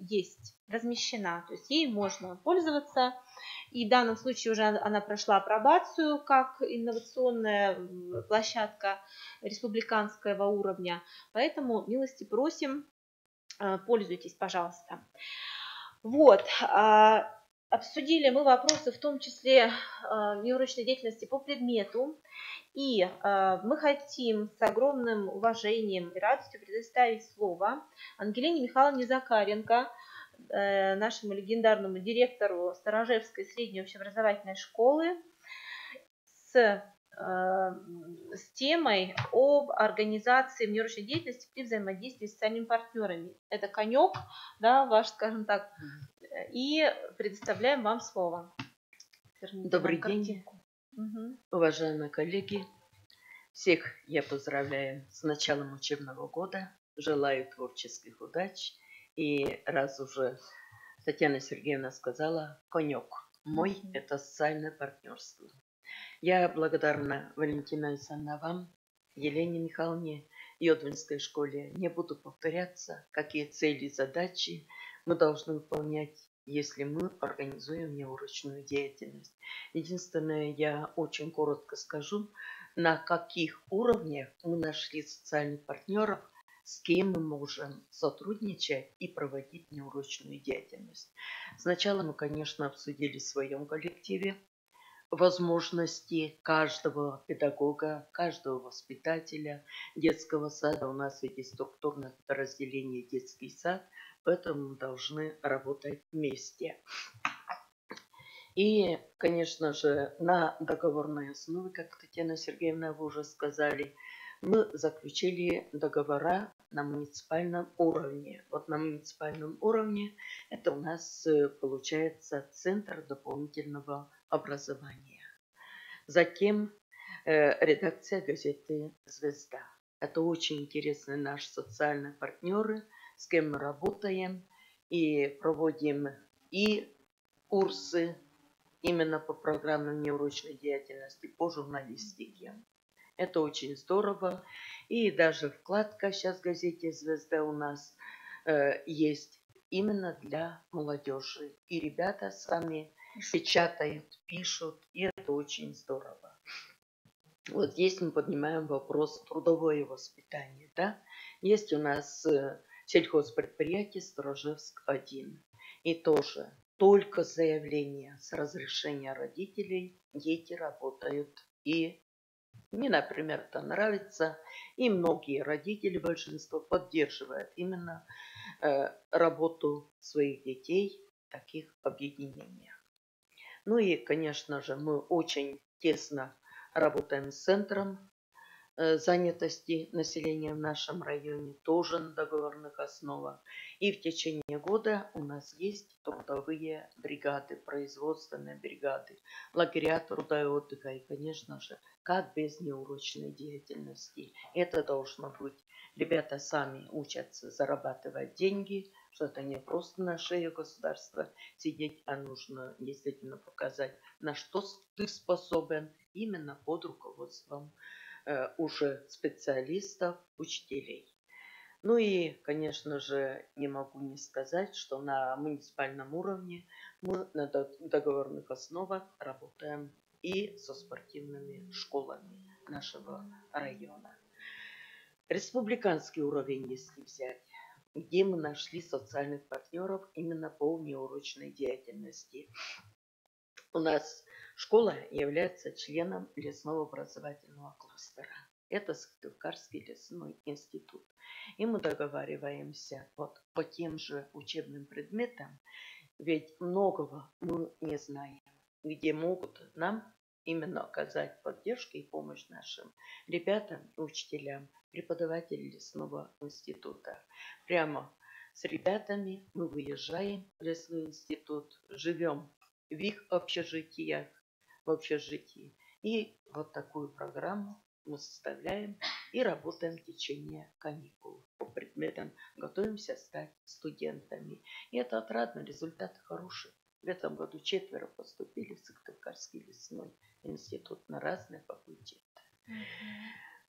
есть размещена, то есть ей можно пользоваться. И в данном случае уже она прошла апробацию как инновационная площадка республиканского уровня. Поэтому милости просим, пользуйтесь, пожалуйста. Вот. Обсудили мы вопросы, в том числе неурочной деятельности по предмету. И мы хотим с огромным уважением и радостью предоставить слово Ангелине Михайловне Закаренко, нашему легендарному директору Старожевской средней общеобразовательной школы, с темой об организации внеурочной деятельности при взаимодействии с социальными партнерами. Это конек, да, ваш, скажем так, и предоставляем вам слово. Добрый день, уважаемые коллеги. Всех я поздравляю с началом учебного года. Желаю творческих удач. И раз уже Татьяна Сергеевна сказала, конек мой – это социальное партнерство. Я благодарна, Валентина Александровна, вам, Елене Михайловне, Йодвинской школе. Не буду повторяться, какие цели и задачи мы должны выполнять, если мы организуем неурочную деятельность. Единственное, я очень коротко скажу, на каких уровнях мы нашли социальных партнеров, с кем мы можем сотрудничать и проводить неурочную деятельность. Сначала мы, конечно, обсудили в своем коллективе возможности каждого педагога, каждого воспитателя детского сада. У нас ведь есть структурное подразделение детский сад, поэтому мы должны работать вместе. И, конечно же, на договорной основе, как Татьяна Сергеевна, вы уже сказали, мы заключили договора на муниципальном уровне. Вот на муниципальном уровне это у нас получается Центр дополнительного образования. Затем редакция газеты «Звезда». Это очень интересные наши социальные партнеры, с кем мы работаем и проводим и курсы именно по программам неурочной деятельности, по журналистике. Это очень здорово. И даже вкладка сейчас в газете «Звезда» у нас есть именно для молодежи. И ребята сами печатают, пишут, и это очень здорово. Вот здесь мы поднимаем вопрос трудовое воспитание. Да? Есть у нас сельхозпредприятие Старожевск-1. И тоже только заявление с разрешения родителей дети работают. И мне, например, это нравится. И многие родители, большинство, поддерживают именно работу своих детей в таких объединениях. Ну и, конечно же, мы очень тесно работаем с центром занятости населения в нашем районе, тоже на договорных основах. И в течение года у нас есть трудовые бригады, производственные бригады, лагеря труда и отдыха. И, конечно же, как без неурочной деятельности. Это должно быть. Ребята сами учатся зарабатывать деньги, что это не просто на шее государства сидеть, а нужно действительно показать, на что ты способен именно под руководством уже специалистов, учителей. Ну и, конечно же, не могу не сказать, что на муниципальном уровне мы на договорных основах работаем и со спортивными школами нашего района. Республиканский уровень, если взять, где мы нашли социальных партнеров именно по неурочной деятельности. У нас школа является членом лесного образовательного кластера. Это Сыктывкарский лесной институт. И мы договариваемся вот по тем же учебным предметам ведь многого мы не знаем, где могут нам именно оказать поддержку и помощь нашим ребятам и учителям, преподавателям лесного института. Прямо с ребятами мы выезжаем в лесной институт, живем в их общежитиях, в общежитии. И вот такую программу мы составляем и работаем в течение каникул. По предметам готовимся стать студентами. И это отрадно, результаты хорошие. В этом году 4 поступили в Сыктывкарский лесной институт на разные факультеты.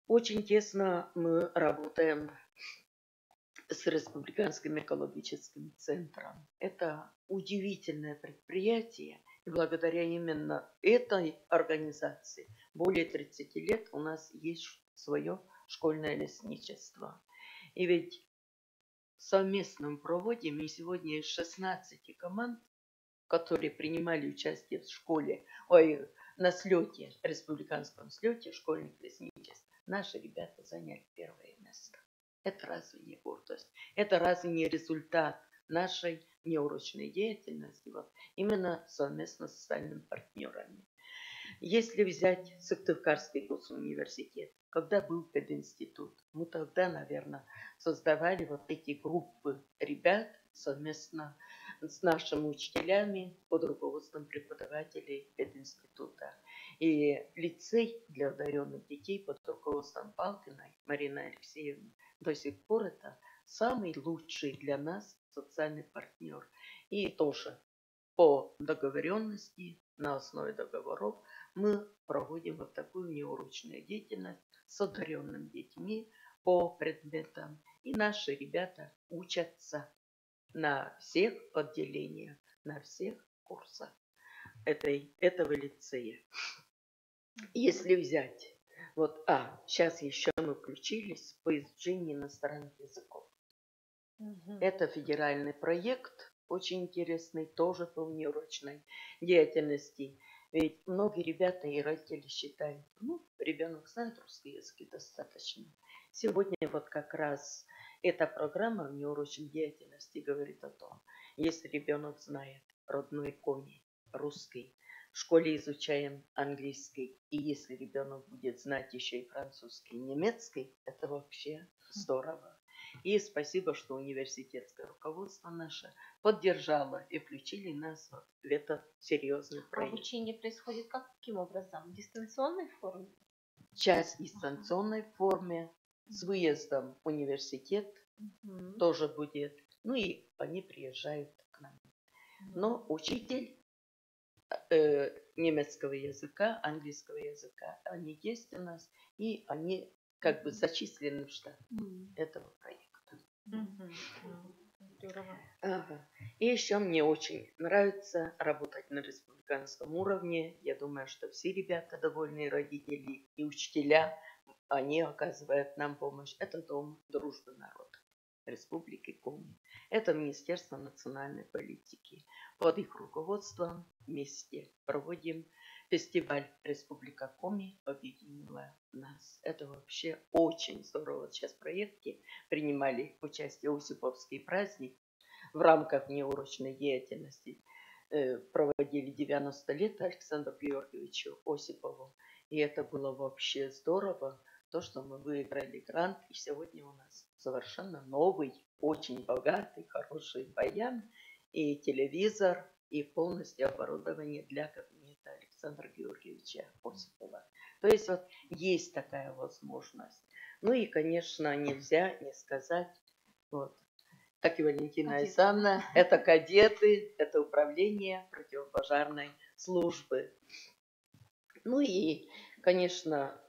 Очень тесно мы работаем с Республиканским экологическим центром. Это удивительное предприятие. И благодаря именно этой организации более 30 лет у нас есть свое школьное лесничество. И ведь совместным проводим, и сегодня из 16 команд, которые принимали участие в школе, на слете, республиканском слете школьных лесничеств, наши ребята заняли первое место. Это разве не гордость? Это разве не результат нашей неурочной деятельности, вот, именно совместно с социальными партнерами? Если взять Сыктывкарский госуниверситет, когда был пединститут, мы тогда, наверное, создавали вот эти группы ребят совместно с нашими учителями под руководством преподавателей пединститута. И лицей для одаренных детей под руководством Палкиной Марины Алексеевны до сих пор это самый лучший для нас социальный партнер. И тоже по договоренности, на основе договоров, мы проводим вот такую неурочную деятельность с одаренными детьми по предметам. И наши ребята учатся на всех отделениях, на всех курсах этого лицея. Если взять, вот, сейчас еще мы включились по изучению иностранных языков. Это федеральный проект, очень интересный, тоже по внеурочной деятельности. Ведь многие ребята и родители считают, ребенок знает русский язык и достаточно. Сегодня вот как раз эта программа внеурочной деятельности говорит о том, если ребенок знает родной коми, русский, в школе изучаем английский, и если ребенок будет знать еще и французский, и немецкий, это вообще здорово. И спасибо, что университетское руководство наше поддержало и включили нас в этот серьезный проект. Обучение происходит каким образом? В дистанционной форме? Часть в дистанционной форме, с выездом в университет тоже будет. Ну и они приезжают к нам. Но учитель немецкого языка, английского языка, они есть у нас, и они как бы зачислены в штат этого проекта. Ага. И еще мне очень нравится работать на республиканском уровне. Я думаю, что все ребята довольны, родители и учителя, они оказывают нам помощь. Это Дом дружбы народа Республики Коми. Это Министерство национальной политики. Под их руководством вместе проводим фестиваль Республика Коми объединила нас. Это вообще очень здорово. Сейчас в проекте принимали участие Осиповский праздник в рамках неурочной деятельности. Проводили 90 лет Александру Георгиевичу Осипову. И это было вообще здорово, то, что мы выиграли грант. И сегодня у нас совершенно новый, очень богатый, хороший баян и телевизор, и полностью оборудование для кабинета Александра Георгиевича Осипова. То есть вот есть такая возможность. Ну и, конечно, нельзя не сказать, вот, как и Валентина Александровна, это кадеты, это управление противопожарной службы. Ну и, конечно,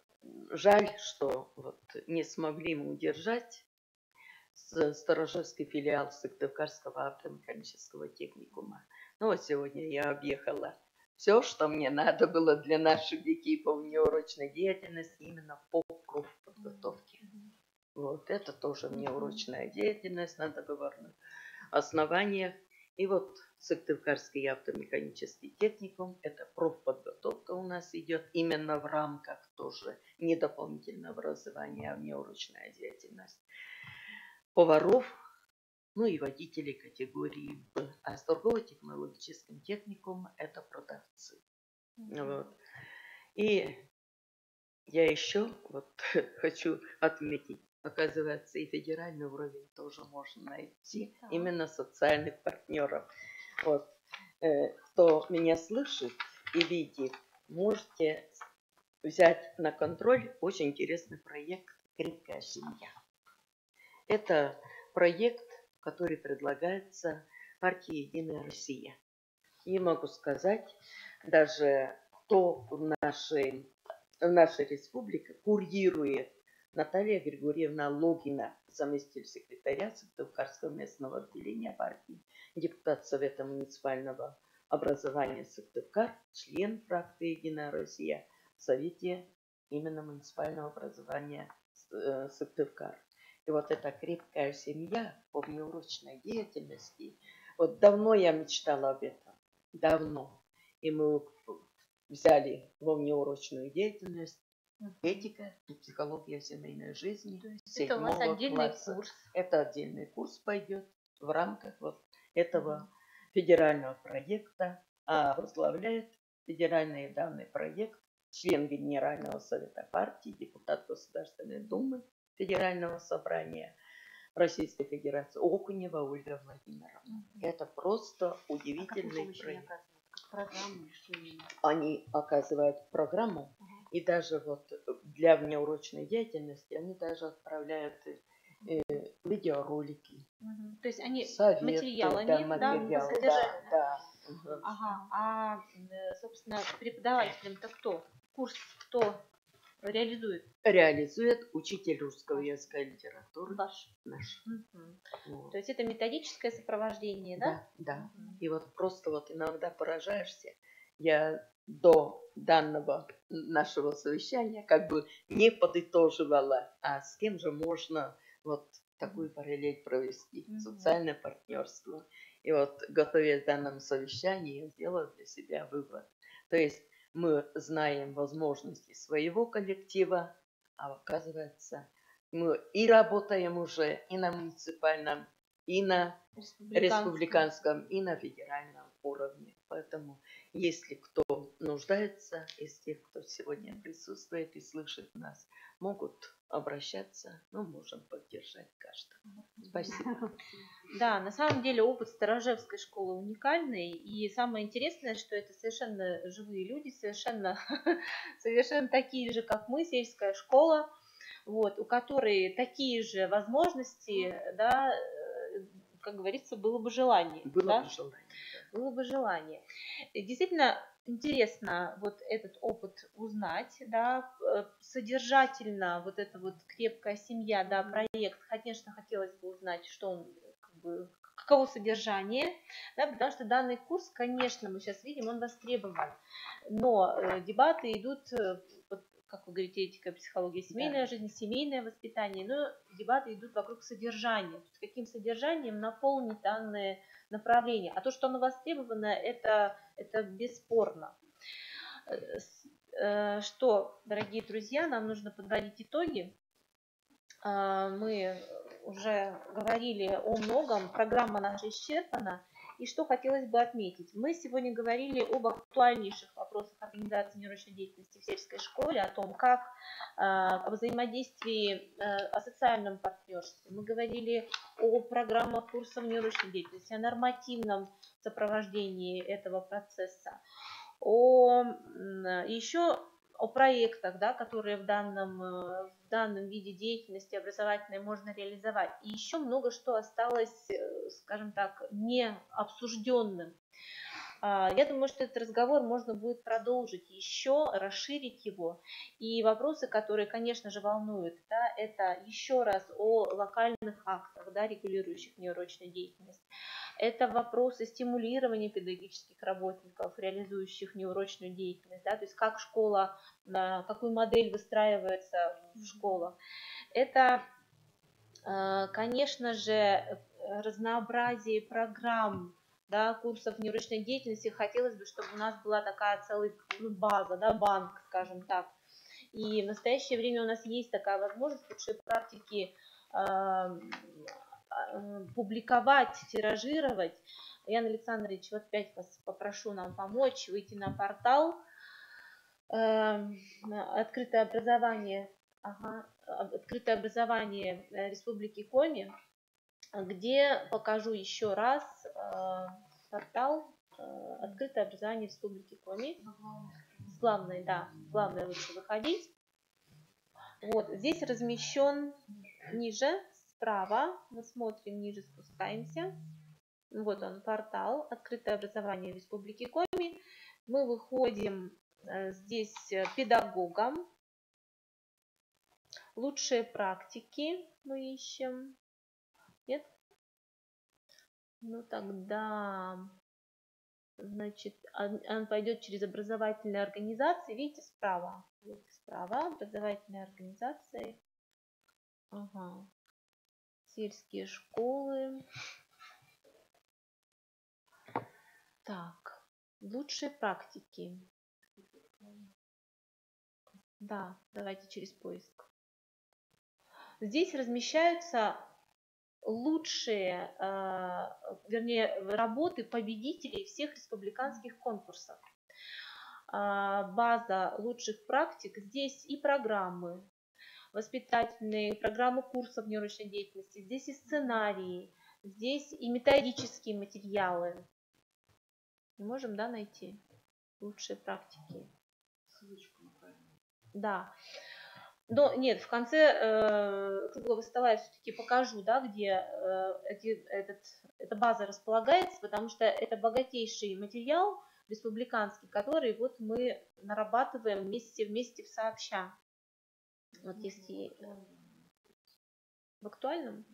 жаль, что вот не смогли мы удержать Сторожевский филиал Сыктывкарского автомеханического техникума. Ну вот сегодня я объехала все, что мне надо было для наших детей по внеурочной деятельности, именно по профподготовке. Вот это тоже внеурочная деятельность на договорных основаниях. И вот Сыктывкарский автомеханический техникум, это профподготовка у нас идет именно в рамках тоже не дополнительного образования, а внеурочная деятельность. Поваров ну и водители категории Б. А с торгово-технологическим техникумом это продавцы. Вот. И я еще вот хочу отметить, оказывается, и федеральный уровень тоже можно найти, именно социальных партнеров. Вот. Кто меня слышит и видит, можете взять на контроль очень интересный проект «Крепкая семья». Это проект, который предлагается партией «Единая Россия». И могу сказать, даже кто в нашей республике курирует Наталья Григорьевна Логина, заместитель секретаря Сыктывкарского местного отделения партии, депутат Совета муниципального образования Сыктывкар, член фракции «Единая Россия» в Совете именно муниципального образования Сыктывкар. И вот эта крепкая семья по внеурочной деятельности, вот давно я мечтала об этом, давно. И мы взяли во внеурочную деятельность этика и психология семейной жизни. Это у вас отдельный класса. курс. Это отдельный курс пойдет в рамках вот этого федерального проекта. А возглавляет федеральный данный проект член Генерального совета партии, депутат Государственной Думы Федерального собрания Российской Федерации Окунева Ольга Владимировна. Это просто удивительный проект. Они оказывают программу, и даже вот для внеурочной деятельности они даже отправляют видеоролики. То есть они советы, материалами, да, материалы, да. Ага. А, собственно, преподавателем-то кто? Курс кто реализует? Реализует учитель русского языка и литературы. Наш. Вот. То есть это методическое сопровождение, да? Да. И вот просто вот иногда поражаешься. Я до данного нашего совещания как бы не подытоживала, а с кем же можно вот такую параллель провести, социальное партнерство. И вот, готовясь к данному совещанию, я сделала для себя вывод. То есть мы знаем возможности своего коллектива, а оказывается, мы и работаем уже и на муниципальном, и на республиканском, и на федеральном уровне. Поэтому, если кто нуждается, из тех, кто сегодня присутствует и слышит нас, могут обращаться, мы можем поддержать каждого. Спасибо. Да, на самом деле опыт Сторожевской школы уникальный, и самое интересное, что это совершенно живые люди, совершенно такие же, как мы, сельская школа, вот, у которой такие же возможности, да, как говорится, было бы желание. Было бы желание. Действительно интересно вот этот опыт узнать, да, содержательно вот эта вот крепкая семья, да, проект, конечно, хотелось бы узнать, что он, как бы, каково содержание, да, потому что данный курс, конечно, мы сейчас видим, он востребован, но дебаты идут, как вы говорите, этика, психология, семейная жизнь, семейное воспитание, но дебаты идут вокруг содержания, каким содержанием наполнить данное направление. А то, что оно востребовано, это бесспорно. Что, дорогие друзья, нам нужно подводить итоги. Мы уже говорили о многом, программа наша исчерпана. И что хотелось бы отметить? Мы сегодня говорили об актуальнейших вопросах организации внеурочной деятельности в сельской школе, о том, как о взаимодействии, о социальном партнерстве. Мы говорили о программах курсов внеурочной деятельности, о нормативном сопровождении этого процесса, еще о проектах, да, которые в данном виде деятельности образовательной можно реализовать. И еще много что осталось, скажем так, не обсужденным. Я думаю, что этот разговор можно будет продолжить еще, расширить его. И вопросы, которые, конечно же, волнуют, да, это еще раз о локальных актах, да, регулирующих внеурочную деятельность. Это вопросы стимулирования педагогических работников, реализующих внеурочную деятельность, да, то есть как школа, какую модель выстраивается в школах. Это, конечно же, разнообразие программ, да, курсов внеурочной деятельности. Хотелось бы, чтобы у нас была такая целая база, да, банк, скажем так. И в настоящее время у нас есть такая возможность лучшей практики публиковать, тиражировать. Ян Александрович, вот опять вас попрошу нам помочь выйти на портал открытое образование Республики Коми, где покажу еще раз портал открытое образование Республики Коми. С главной, да, главное лучше выходить. Вот, здесь размещен ниже, справа, мы смотрим ниже, спускаемся. Вот он, портал открытое образование Республики Коми. Мы выходим здесь педагогам. Лучшие практики мы ищем. Нет? Ну тогда, значит, он пойдет через образовательные организации. Видите, справа. Видите, справа образовательные организации. Ага. Сельские школы. Так, лучшие практики. Да, давайте через поиск. Здесь размещаются лучшие, вернее, работы победителей всех республиканских конкурсов. База лучших практик. Здесь и программы воспитательные, программы курсов неурочной деятельности, здесь и сценарии, здесь и методические материалы. Мы можем, да, найти лучшие практики. Ссылочку направим. Да. Но нет, в конце круглого стола я все-таки покажу, да, где эта база располагается, потому что это богатейший материал республиканский, который вот мы нарабатываем вместе сообща. Вот если в актуальном.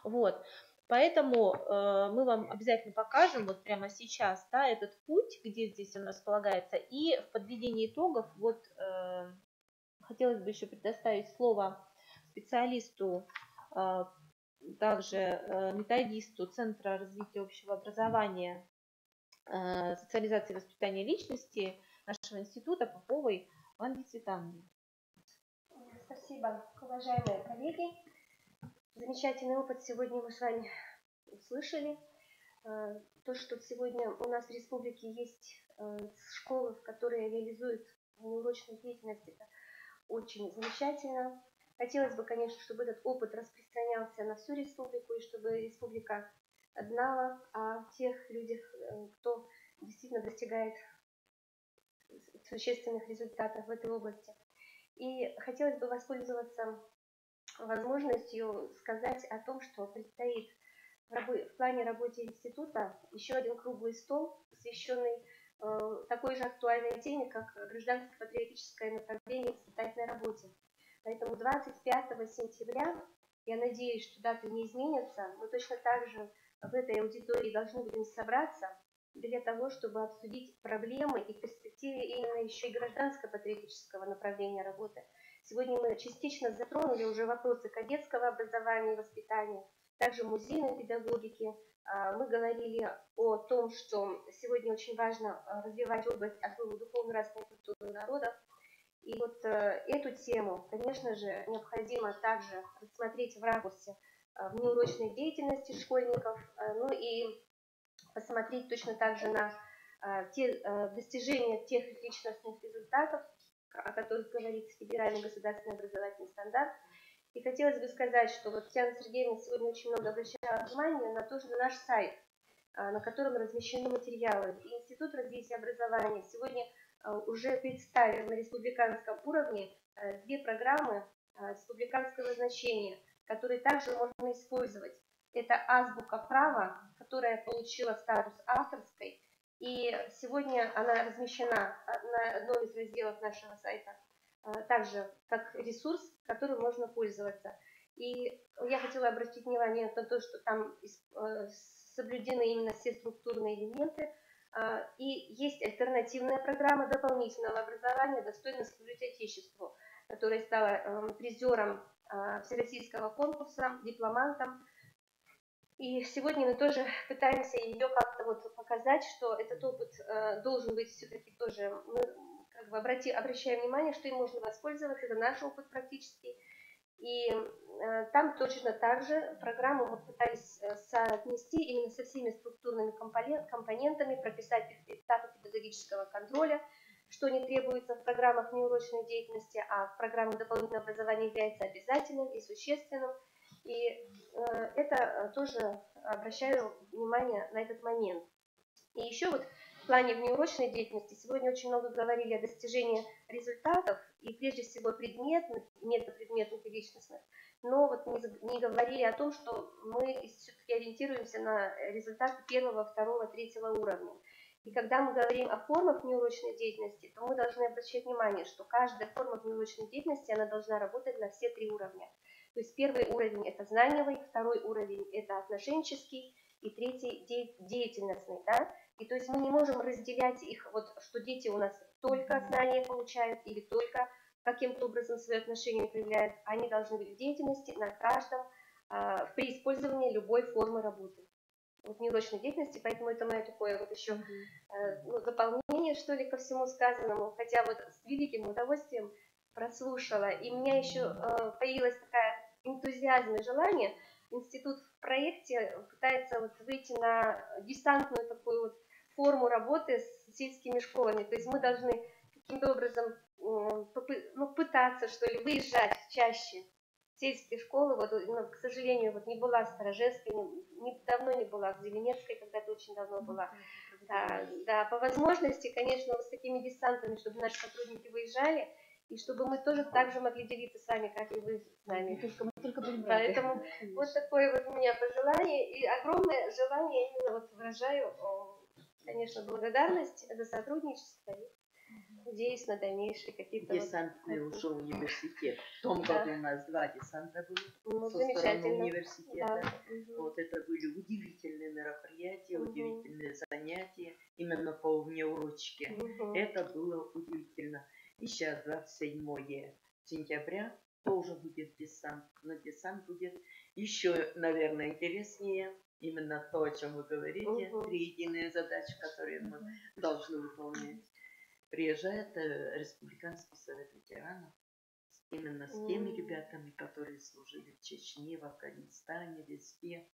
Вот. Поэтому мы вам обязательно покажем вот прямо сейчас, да, этот путь, где здесь он располагается. И в подведении итогов вот хотелось бы еще предоставить слово специалисту, также методисту Центра развития общего образования, социализации и воспитания личности нашего института Поповой Ванге Цветановне. Спасибо, уважаемые коллеги. Замечательный опыт сегодня мы с вами услышали. То, что сегодня у нас в республике есть школы, которые реализуют неурочную деятельность, это очень замечательно. Хотелось бы, конечно, чтобы этот опыт распространялся на всю республику, и чтобы республика знала о тех людях, кто действительно достигает существенных результатов в этой области. И хотелось бы воспользоваться возможностью сказать о том, что предстоит в плане работы института еще один круглый стол, посвященный такой же актуальной теме, как гражданско-патриотическое направление в воспитательной работе. Поэтому 25 сентября, я надеюсь, что даты не изменятся, мы точно так же в этой аудитории должны будем собраться для того, чтобы обсудить проблемы и перспективы именно еще и гражданско-патриотического направления работы. Сегодня мы частично затронули уже вопросы кадетского образования и воспитания, также музейной педагогики. Мы говорили о том, что сегодня очень важно развивать область отбора духовно-нравственной культуры народов. И вот эту тему, конечно же, необходимо также рассмотреть в ракурсе внеурочной деятельности школьников, ну и посмотреть точно так же на те достижения тех личностных результатов, о которых говорит федеральный государственный образовательный стандарт. И хотелось бы сказать, что вот Татьяна Сергеевна сегодня очень много обращала внимание на наш сайт, на котором размещены материалы. И Институт развития образования сегодня уже представил на республиканском уровне две программы республиканского значения, которые также можно использовать. Это азбука права, которая получила статус авторской, и сегодня она размещена на одном из разделов нашего сайта, также как ресурс, которым можно пользоваться. И я хотела обратить внимание на то, что там соблюдены именно все структурные элементы, и есть альтернативная программа дополнительного образования «Достойно служить Отечеству», которая стала призером всероссийского конкурса, дипломантом. И сегодня мы тоже пытаемся ее как-то вот показать, что этот опыт должен быть все-таки тоже, мы как бы обращаем внимание, что им можно воспользоваться, это наш опыт практический. И там точно так же программу мы пытались соотнести именно со всеми структурными компонентами, прописать этапы педагогического контроля, что не требуется в программах неурочной деятельности, а в программах дополнительного образования является обязательным и существенным. И это тоже обращаю внимание на этот момент. И еще вот в плане внеурочной деятельности сегодня очень много говорили о достижении результатов, и прежде всего предметных, метапредметных и личностных, но вот не говорили о том, что мы все-таки ориентируемся на результаты первого, второго, третьего уровня. И когда мы говорим о формах внеурочной деятельности, то мы должны обращать внимание, что каждая форма внеурочной деятельности, она должна работать на все три уровня. То есть первый уровень – это знаниевый, второй уровень – это отношенческий, и третий – деятельностный. Да? И то есть мы не можем разделять их, вот, что дети у нас только знания получают или только каким-то образом свои отношения проявляют. Они должны быть в деятельности на каждом, при использовании любой формы работы. Вот неурочной деятельности, поэтому это мое такое вот еще дополнение, что ли, ко всему сказанному. Хотя вот с великим удовольствием прослушала. И у меня еще появилась такая энтузиазм и желание. Институт в проекте пытается вот выйти на десантную такую вот форму работы с сельскими школами. То есть мы должны каким-то образом пытаться, что ли, выезжать чаще в сельские школы. Вот, к сожалению, вот не была в Сторожевской, давно не была в Зеленецкой, когда-то очень давно была. Да, по возможности, конечно, вот с такими десантами, чтобы наши сотрудники выезжали, и чтобы мы тоже так же могли делиться с вами, как и вы с нами. Поэтому вот такое вот у меня пожелание и огромное желание, именно вот выражаю, конечно, благодарность за сотрудничество. Надеюсь на дальнейшие какие-то... Десантный уже университет. В том году у нас 2 десанта были со стороны университета. Да. Вот это были удивительные мероприятия, удивительные занятия именно по внеурочке. Это было удивительно. И сейчас 27 сентября тоже будет десант. Но десант будет еще, наверное, интереснее. Именно то, о чем вы говорите. 3 единые задачи, которые мы должны выполнять. Приезжает Республиканский совет ветеранов именно с теми ребятами, которые служили в Чечне, в Афганистане, везде.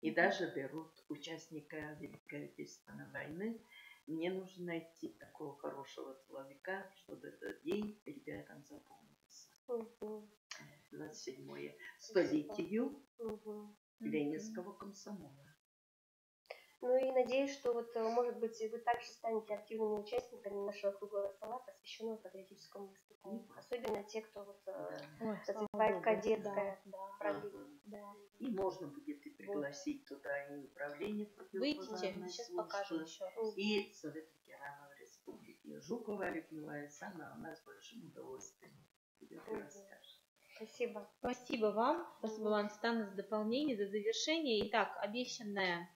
И даже берут участника Великой Отечественной войны. Мне нужно найти такого хорошего человека, чтобы этот день ребятам запомнился. 27-е. Столетию Ленинского комсомола. Ну и надеюсь, что вот, может быть, вы также станете активными участниками нашего круглого стола, посвященного патриотическому воспитанию. Особенно те, кто вот развивает кадетское правление. И можно будет и пригласить туда и управление противопожарной сейчас службы, покажем еще. И Совет ветеранов Республики. Жукова Людмила Александровна, она с большим удовольствием тебе расскажет. Спасибо. Спасибо вам. Спасибо вам, Светлана, за дополнение, за завершение. Итак, обещанная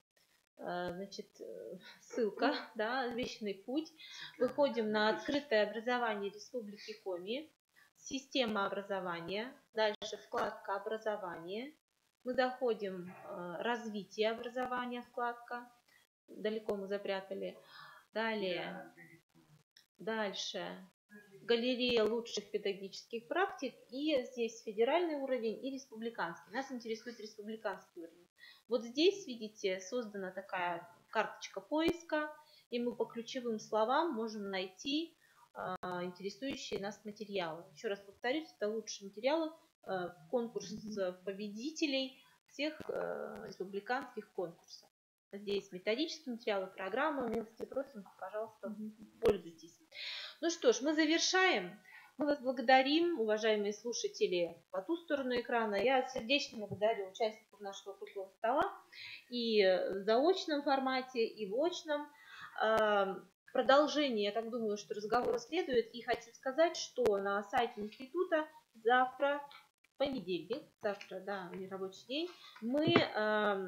ссылка, да, обещанный путь. Выходим на открытое образование Республики Коми, система образования, дальше вкладка образование. Мы доходим развитие образования, вкладка, далеко мы запрятали. Далее, дальше галерея лучших педагогических практик, и здесь федеральный уровень и республиканский. Нас интересует республиканский уровень. Вот здесь, видите, создана такая карточка поиска, и мы по ключевым словам можем найти интересующие нас материалы. Еще раз повторюсь, это лучшие материалы, конкурс победителей всех республиканских конкурсов. Здесь методические материалы, программы, милости просим, пожалуйста, пользуйтесь. Ну что ж, мы завершаем. Мы вас благодарим, уважаемые слушатели по ту сторону экрана. Я сердечно благодарю участников нашего круглого стола и в заочном формате, и в очном. Продолжение, я так думаю, что разговор следует. И хочу сказать, что на сайте института завтра, понедельник, завтра, да, рабочий день, мы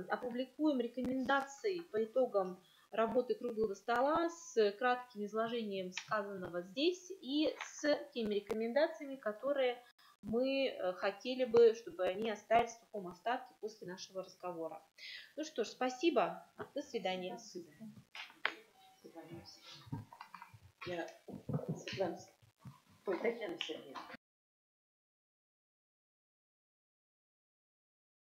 опубликуем рекомендации по итогам работы круглого стола с кратким изложением сказанного здесь и с теми рекомендациями, которые мы хотели бы, чтобы они остались в таком остатке после нашего разговора. Ну что ж, спасибо. До свидания. До свидания. Я Татьяна Сергеевна.